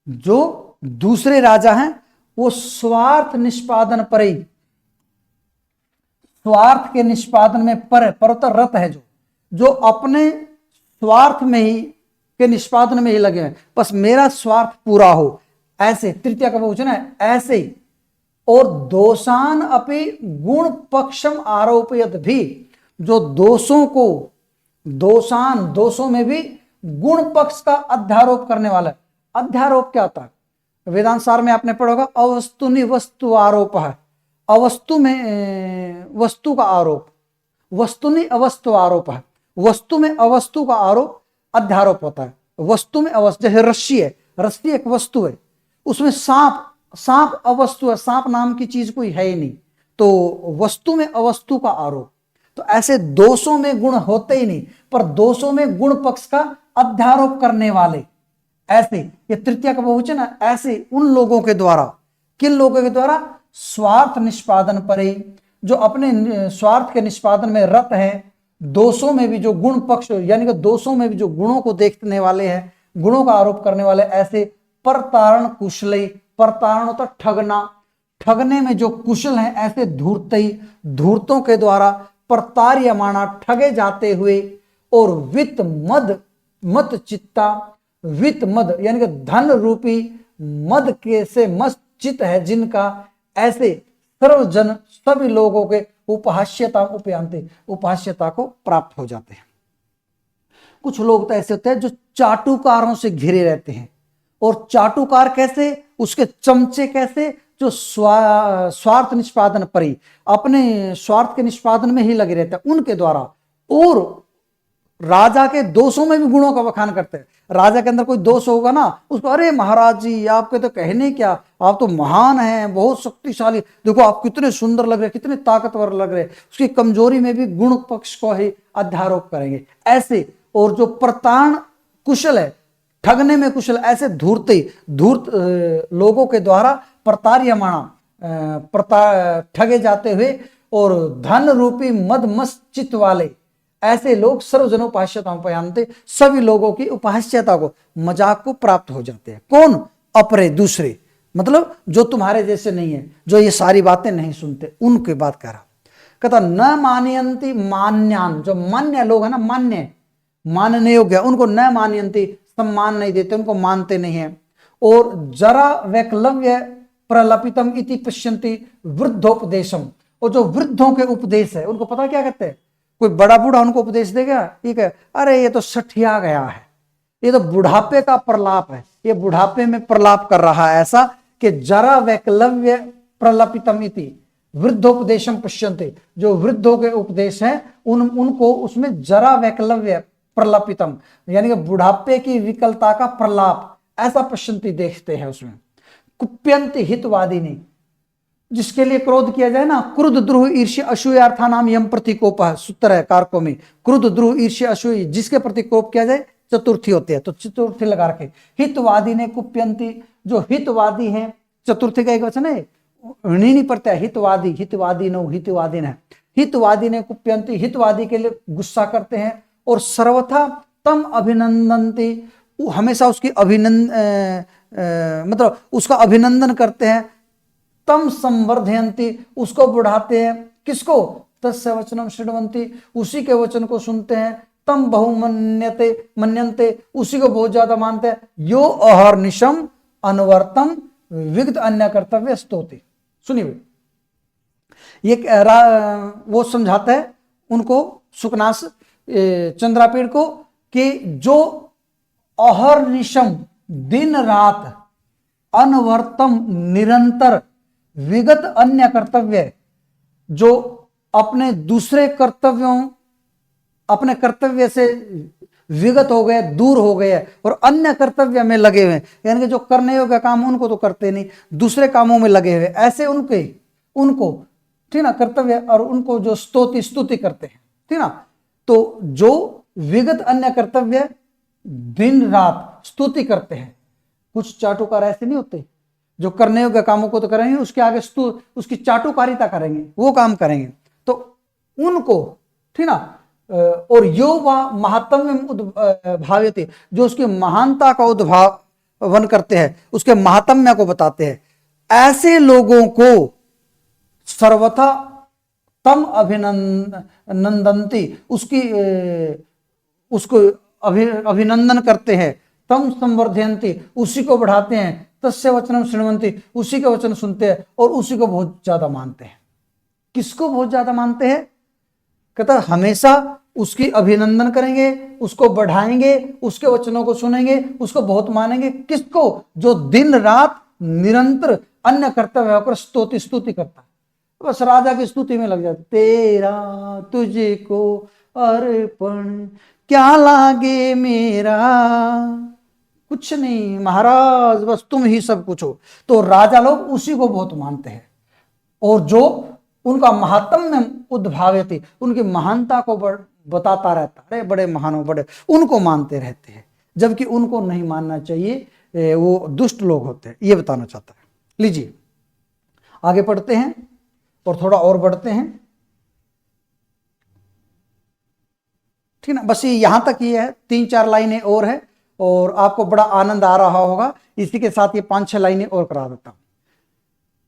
जो दूसरे राजा हैं वो स्वार्थ निष्पादन पर ही, स्वार्थ के निष्पादन में परतर रत है, जो अपने स्वार्थ में ही के निष्पादन में ही लगे हैं, बस मेरा स्वार्थ पूरा हो, ऐसे, तृतीया का बहुवचन है, ऐसे ही। और दोषान अपि गुण पक्षम आरोपयत भी, जो दोषों को, दोषान दोषों में भी गुण पक्ष का अध्यारोप करने वाला है। अध्यारोप क्या होता है, वेदांत सार में आपने पढ़ा होगा, अवस्तुनि वस्तु आरोप है, अवस्तु में वस्तु का आरोप, वस्तुनि अवस्तु आरोप है, वस्तु में अवस्तु का आरोप अध्यारोप होता है। वस्तु में अवस्तु, जैसे रस्सी है, रस्सी एक वस्तु है, उसमें सांप, सांप अवस्तु है, सांप नाम की चीज कोई है ही नहीं, तो वस्तु में अवस्तु का आरोप। तो ऐसे दोषों में गुण होते ही नहीं, पर दोषों में गुण पक्ष का अध्यारोप करने वाले, ऐसे, ये तृतीया का बहुवचन है, ऐसे उन लोगों के द्वारा, किन लोगों के द्वारा, स्वार्थ निष्पादन पर ही, जो अपने स्वार्थ के निष्पादन में रत हैं, दोषों में भी जो गुण पक्ष, यानी कि दोषों में भी जो गुणों को देखने वाले हैं, गुणों का आरोप करने वाले, ऐसे परतारण कुशल, परतारण होता ठगना, ठगने में जो कुशल हैं, ऐसे धूर्तई, धूर्तों के द्वारा प्रतार्यमाणा, ठगे जाते हुए, और वित्त मद मत चित्ता, वित्त मद यानी कि धन रूपी मद के से मस्त चित्त है जिनका, ऐसे सर्वजन सभी लोगों के उपहास्यता उपयांते, उपहास्यता को प्राप्त हो जाते हैं। कुछ लोग तो ऐसे होते हैं जो चाटुकारों से घिरे रहते हैं, और चाटुकार कैसे, उसके चमचे कैसे, जो स्वार्थ निष्पादन पर ही, अपने स्वार्थ के निष्पादन में ही लगे रहते हैं, उनके द्वारा, और राजा के दोषों में भी गुणों का बखान करते हैं। राजा के अंदर कोई दोष होगा ना, उसको अरे महाराज जी आपके तो कहने क्या, आप तो महान हैं, बहुत शक्तिशाली, देखो आप कितने सुंदर लग रहे, कितने ताकतवर लग रहे। उसकी कमजोरी में भी गुण पक्ष को ही अध्यारोप करेंगे ऐसे। और जो प्रताड़न कुशल है, ठगने में कुशल, ऐसे धूर्त लोगों के द्वारा ठगे जाते हुए और धन रूपी मद मस्त चित्त वाले ऐसे लोग सर्वजनोपास्यताओं पयांते, सभी लोगों की उपास्यता को, मजाक को प्राप्त हो जाते हैं। कौन? अपरे, दूसरे, मतलब जो तुम्हारे जैसे नहीं है, जो ये सारी बातें नहीं सुनते, उनकी बात कर रहा। कहता न मानयंती मान्यान, जो मान्य लोग है ना, मानने योग्य, उनको न मानयंती, सम्मान नहीं देते, उनको मानते नहीं है। और जरा वैकलव्य प्रलपितम इति पश्यन्ति वृद्धोपदेशम, और जो वृद्धों के उपदेश है उनको पता क्या कहते हैं? कोई बड़ा बूढ़ा उनको उपदेश देगा, ठीक है, अरे ये तो सठिया गया है, ये तो बुढ़ापे का प्रलाप है, ये बुढ़ापे में प्रलाप कर रहा है, ऐसा कि जरा वैकलव्य प्रलपितम इति वृद्धोपदेशम पश्यन्ते, जो वृद्धों के उपदेश हैं उनको उसमें जरा वैकलव्य प्रलपितम, यानी कि बुढ़ापे की विकलता का प्रलाप, ऐसा पश्यन्ति देखते हैं उसमें। कुप्यंति हितवादी नहीं, जिसके लिए क्रोध किया जाए ना, क्रुद्ध द्रुह ईर्ष्या असूयार्था नाम यम प्रतिकोप है, सूत्र है कारकों में, क्रुद्ध द्रुह ईर्ष्या असूय, जिसके प्रति कोप किया जाए चतुर्थी होती है, तो चतुर्थी लगा रखे। हितवादी ने कुप्यंती, जो हितवादी हैं, चतुर्थी का एक वचन है, नहीं पड़ता है, हितवादी, हितवादी नो हितवादी ने, हितवादी ने कुप्यंती, हितवादी के लिए गुस्सा करते हैं। और सर्वथा तम अभिनंदनती, हमेशा उसकी मतलब उसका अभिनंदन करते हैं। तम संवर्धयंती, उसको बढ़ाते हैं, किसको? तस्य वचनम शृण्वन्ति, उसी के वचन को सुनते हैं। तम बहुमन्यते मन्यन्ते, उसी को बहुत ज्यादा मानते हैं। यो अहर्निशम अनवर्तम विगत अन्य कर्तव्य स्तोति। सुनिए, ये वो समझाता है उनको, सुकनास चंद्रापीड़ को, कि जो अहर्निशम, दिन रात, अनवर्तम, निरंतर, विगत अन्य कर्तव्य, जो अपने दूसरे कर्तव्यों, अपने कर्तव्य से विगत हो गए, दूर हो गए और अन्य कर्तव्य में लगे हुए, यानी कि जो करने योग्य काम उनको तो करते नहीं, दूसरे कामों में लगे हुए, ऐसे उनको ठीक ना कर्तव्य, और उनको जो स्तुति करते हैं, ठीक ना। तो जो विगत अन्य कर्तव्य दिन रात स्तुति करते हैं, कुछ चाटुकार ऐसे नहीं होते जो करने योग्य कामों को तो करेंगे, उसके आगे उसकी चाटुकारिता करेंगे, वो काम करेंगे, तो उनको, ठीक ना। और यो व महात्म्य भाव्यते, जो उसकी महानता का उद्भावन करते हैं, उसके महात्म्य को बताते हैं, ऐसे लोगों को सर्वथा तम अभिनंदनती, उसको अभिनंदन करते हैं। तम संवर्धयन्ति, उसी को बढ़ाते हैं। तस्य वचनम शृण्वन्ति, उसी का वचन सुनते हैं और उसी को बहुत ज्यादा मानते हैं। किसको बहुत ज्यादा मानते हैं? कहता हमेशा उसकी अभिनंदन करेंगे, उसको बढ़ाएंगे, उसके वचनों को सुनेंगे, उसको बहुत मानेंगे। किसको? जो दिन रात निरंतर अन्य कर्तव्य होकर स्तुति करता है, बस राजा की स्तुति में लग जाता। तेरा तुझको अर्पण क्या लागे मेरा, कुछ नहीं महाराज, बस तुम ही सब कुछ हो। तो राजा लोग उसी को बहुत मानते हैं, और जो उनका महात्म्य उद्भाव्यते, उनकी महानता को बताता रहता है, बड़े महान, बड़े, उनको मानते रहते हैं, जबकि उनको नहीं मानना चाहिए, वो दुष्ट लोग होते हैं, ये बताना चाहता है। लीजिए आगे पढ़ते हैं और थोड़ा और बढ़ते हैं, ठीक ना। बस ये यहां तक ही है, 3-4 लाइनें और है और आपको बड़ा आनंद आ रहा होगा। इसी के साथ ये 5-6 लाइनें और करा देता हूं।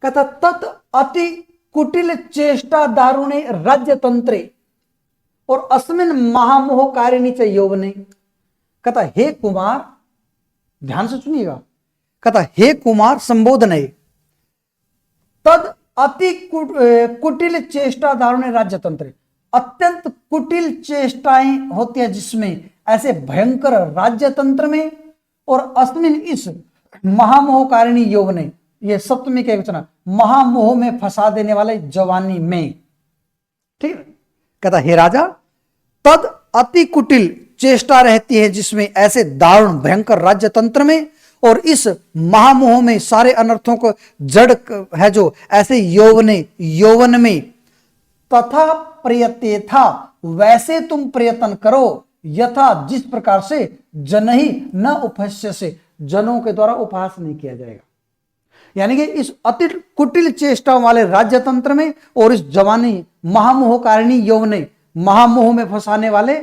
कहता तत् अति कुटिल चेष्टा दारुणे राज्य तंत्रे और अस्मिन महामोह कारिणी च यौवने। कहता हे कुमार, ध्यान से सुनिएगा, कहता हे कुमार संबोधन है, तद अति कुटिल चेष्टा दारुणे राज्य तंत्र, अत्यंत कुटिल चेष्टाएं होती है जिसमें, ऐसे भयंकर राज्य तंत्र में, और अस्मिन इस महामोहकारिणी यौवने, ये सप्तमी का वचन, महामोह में फंसा देने वाले जवानी में, ठीक है। कहता हे राजा, तद अति कुटिल चेष्टा रहती है जिसमें ऐसे दारुण भयंकर राज्य तंत्र में और इस महामोह में सारे अनर्थों को जड़ है जो ऐसे यौवन में तथा प्रयत्न था वैसे तुम प्रयत्न करो यथा जिस प्रकार से जन ही न उपहास्य से जनों के द्वारा उपहास नहीं किया जाएगा। यानी कि इस अति कुटिल चेष्टा वाले राज्य तंत्र में और इस जवानी महामोहकारिणी यौवने महामोह में फंसाने वाले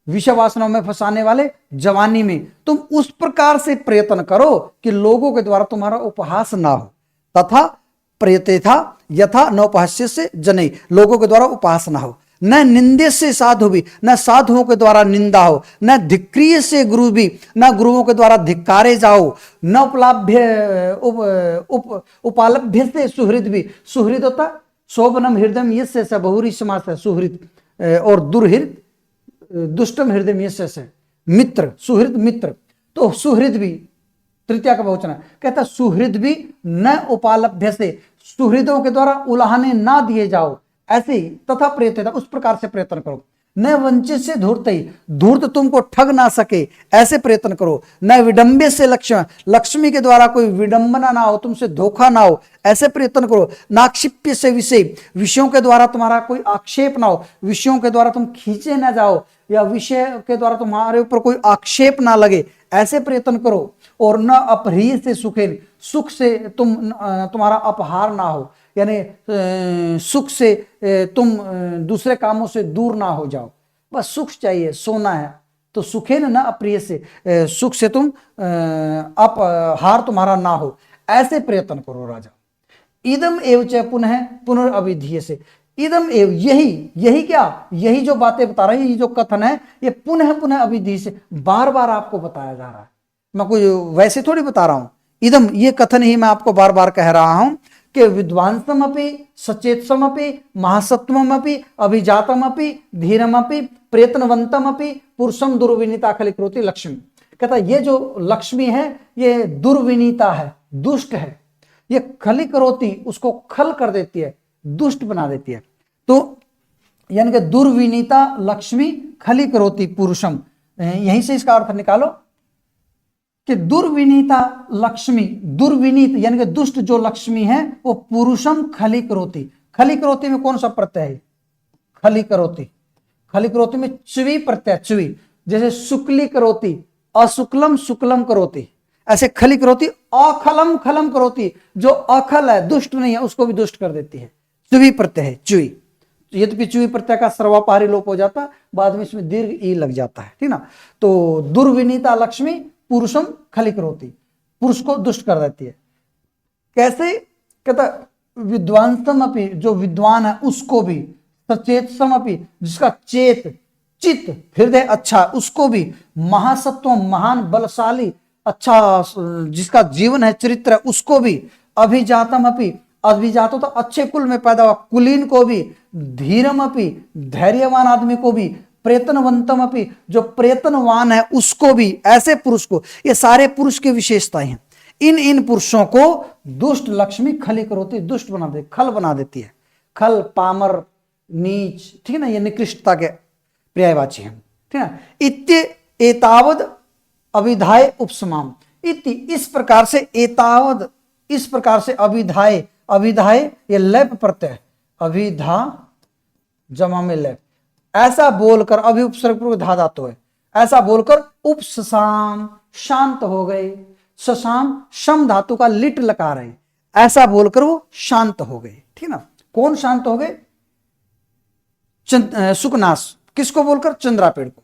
विषय वासनाओं में फंसाने वाले जवानी में तुम उस प्रकार से प्रयत्न करो कि लोगों के द्वारा तुम्हारा उपहास ना हो। तथा प्रयते था यथा नौपहास्य से जने लोगों के द्वारा उपहास ना हो। न निंदे से साधु भी न साधुओं के द्वारा निंदा हो। न धिक्रिय से गुरु भी न गुरुओं के द्वारा धिक्कारे जाओ। न उपालभ्य से सुहृद भी सुहृद होता शोभनम हृदय ये से बहुरी समास है सुहृद और दुर्हृद दुष्टम हृदय से मित्र सुहृद मित्र तो सुहृद भी तृतीया का बहुवचन कहता सुहृद भी न उपालभ्य से सुहृदों के द्वारा उलाहने ना दिए जाओ ऐसे ही तथा प्रयत्न उस प्रकार से प्रयत्न करो। न वंचित से धूर्त ही धूर्त तुमको ठग ना सके ऐसे प्रयत्न करो। न विडंबे से लक्ष्मी के द्वारा कोई विडंबना ना हो तुमसे धोखा ना हो ऐसे प्रयत्न करो। नाक्षिप्य से विषयों के द्वारा तुम्हारा कोई आक्षेप ना हो विषयों के द्वारा तुम खींचे ना जाओ या विषय के द्वारा तुम्हारे ऊपर कोई आक्षेप ना लगे ऐसे प्रयत्न करो। और न अपहृय से सुखेन सुख से तुम्हारा अपहार ना हो यानी सुख से तुम दूसरे कामों से दूर ना हो जाओ। बस सुख चाहिए सोना है तो सुखे न अप्रिय से सुख से तुम अपहार तुम्हारा ना हो ऐसे प्रयत्न करो राजा। इदम एव च पुनः पुनर्अविधीय से इदम एव यही क्या यही जो बातें बता रही है जो कथन है ये पुनः पुनः अविधि से बार बार आपको बताया जा रहा है। मैं कोई वैसे थोड़ी बता रहा हूं इदम ये कथन ही मैं आपको बार बार कह रहा हूं कि विद्वांसमपि सचेतसमपि महासत्वमपि अभिजातमपि धीरमपि प्रयत्नवंतमपि पुरुषम दुर्विनीता खलिकरोति लक्ष्मी। कहता ये जो लक्ष्मी है ये दुर्विनीता है दुष्ट है ये खलिकरोति उसको खल कर देती है दुष्ट बना देती है। तो यानी कि दुर्विनीता लक्ष्मी खलिकरोति पुरुषम यहीं से इसका अर्थ निकालो कि दुर्विनीता लक्ष्मी दुर्विनीत यानी कि दुष्ट जो लक्ष्मी है वो पुरुषम खलिकरोति। खलिकरोति में कौन सा प्रत्यय है खलिकरोति खलिकरोति में च्वी प्रत्यय च्वी जैसे शुक्ली करोति असुक्लम शुक्लम करोति ऐसे खलिकरोति अखलम खलम करोति जो अखल है दुष्ट नहीं है उसको भी दुष्ट कर देती है च्वी प्रत्यय है च्वी। यद्यपि च्वी प्रत्यय का सर्वापहारी लोप हो जाता बाद में इसमें दीर्घ ई लग जाता है ठीक ना। तो दुर्विनीता लक्ष्मी पुरुषम खलिकरोति पुरुष को दुष्ट कर देती है। कैसे कहता विद्वांसम अपि जो विद्वान है उसको भी सचेतसम अपि जिसका चेत चित्त हृदय अच्छा उसको भी महासत्व महान बलशाली अच्छा जिसका जीवन है चरित्र उसको भी अभिजातम अपि अभिजातो तो अच्छे कुल में पैदा हुआ कुलीन को भी धीरम अपि धैर्यवान आदमी को भी प्रयत्नवंतम अपि जो प्रयत्नवान है उसको भी ऐसे पुरुष को ये सारे पुरुष की विशेषताएं हैं। इन पुरुषों को दुष्ट लक्ष्मी खलिकरोति दुष्ट बना दे खल बना देती है। खल पामर नीच ठीक है ना ये निकृष्टता के पर्यायवाची है ठीक है। इत्य एतावद अभिधाय उपसमाम इति इस प्रकार से एतावद इस प्रकार से अभिधाय अभिधाय ये लैप प्रत्यय अभिधा जमा में लैप ऐसा बोलकर अभी उपसर्ग पूर्व धा धातु है ऐसा बोलकर उपससाम शांत हो गए। ससाम शम धातु का लिट लकार है ऐसा बोलकर वो शांत हो गए ठीक ना। कौन शांत हो गए सुकनास किसको बोलकर चंद्रापीड़ को।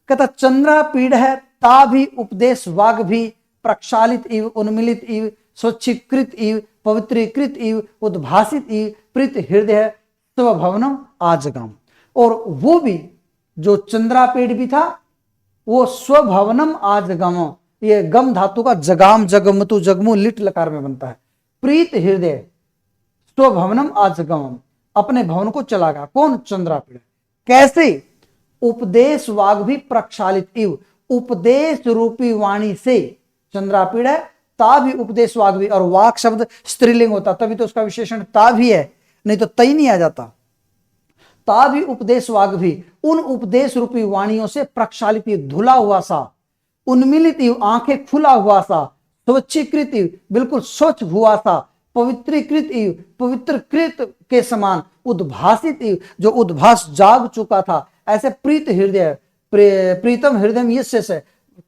कहता चंद्रापीड़ है ता भी उपदेश वाग भी प्रक्षालित इव उन्मिलित इव स्वच्छीकृत इव पवित्रीकृत इव उद्भासित इव प्रीत हृदय स्वभवनम आजगम। और वो भी जो चंद्रापेड़ भी था वो स्वभवनम आजगम ये गम धातु का जगाम जगमतु जगमु लिट लकार में बनता है। प्रीत हृदय स्वभवनम आजगम अपने भवन को चला गया। कौन चंद्रापेड़। कैसे उपदेश वाग भी प्रक्षालित इव उपदेश रूपी वाणी से चंद्रापीड़ है ता भी उपदेश वाग भी और वाक शब्द स्त्रीलिंग होता तभी तो उसका विशेषण ता भी है नहीं तो तई नहीं आ जाता। ताभी उपदेश वाग भी, उन उपदेश रूपी वाणियों से प्रक्षालित धुला हुआ सा, उन्मिलित आंखें खुला हुआ सा, स्वच्छीकृत बिल्कुल स्वच्छ हुआ सा, पवित्रीकृत पवित्रकृत के समान उद्भासित जो उद्भास जाग चुका था, ऐसे प्रीत हृदय प्रीतम हृदय यस्य से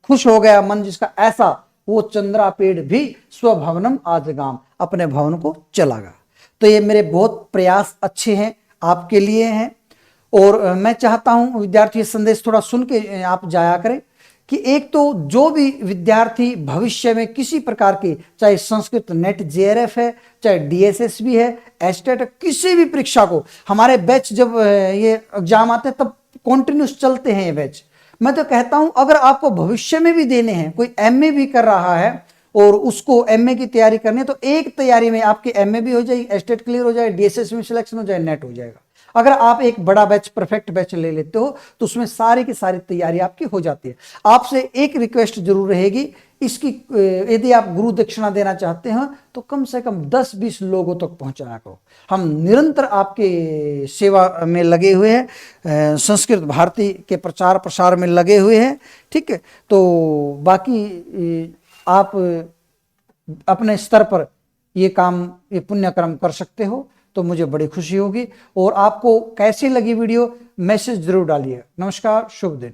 खुश हो गया मन जिसका, ऐसा वो चंद्रापेड़ भी स्वभवनम आजगाम, अपने भवन को चला गया। तो ये मेरे बहुत प्रयास अच्छे हैं, आपके लिए हैं, और मैं चाहता हूं विद्यार्थी संदेश थोड़ा सुन के आप जाया करें कि एक तो जो भी विद्यार्थी भविष्य में किसी प्रकार की, चाहे संस्कृत नेट जेआरएफ है, चाहे डीएसएस भी है, एस्टेट, किसी भी परीक्षा को, हमारे बैच जब ये एग्जाम आते हैं तब कॉन्टिन्यूस चलते हैं ये बैच। मैं तो कहता हूं अगर आपको भविष्य में भी देने हैं, कोई एमए भी कर रहा है और उसको एमए की तैयारी करनी है, तो एक तैयारी में आपकी एमए भी हो जाएगी, एस्टेट क्लियर हो जाए, डीएसएस में सिलेक्शन हो जाए, नेट हो जाएगा। अगर आप एक बड़ा बैच, परफेक्ट बैच ले लेते हो तो उसमें सारी की सारी तैयारी आपकी हो जाती है। आपसे एक रिक्वेस्ट जरूर रहेगी, इसकी यदि आप गुरु दक्षिणा देना चाहते हैं तो कम से कम 10-20 लोगों तक पहुंचाया करो। हम निरंतर आपके सेवा में लगे हुए हैं, संस्कृत भारती के प्रचार प्रसार में लगे हुए हैं, ठीक है। तो बाकी आप अपने स्तर पर ये काम, ये पुण्य कर्म कर सकते हो तो मुझे बड़ी खुशी होगी। और आपको कैसी लगी वीडियो, मैसेज जरूर डालिए। नमस्कार, शुभ दिन।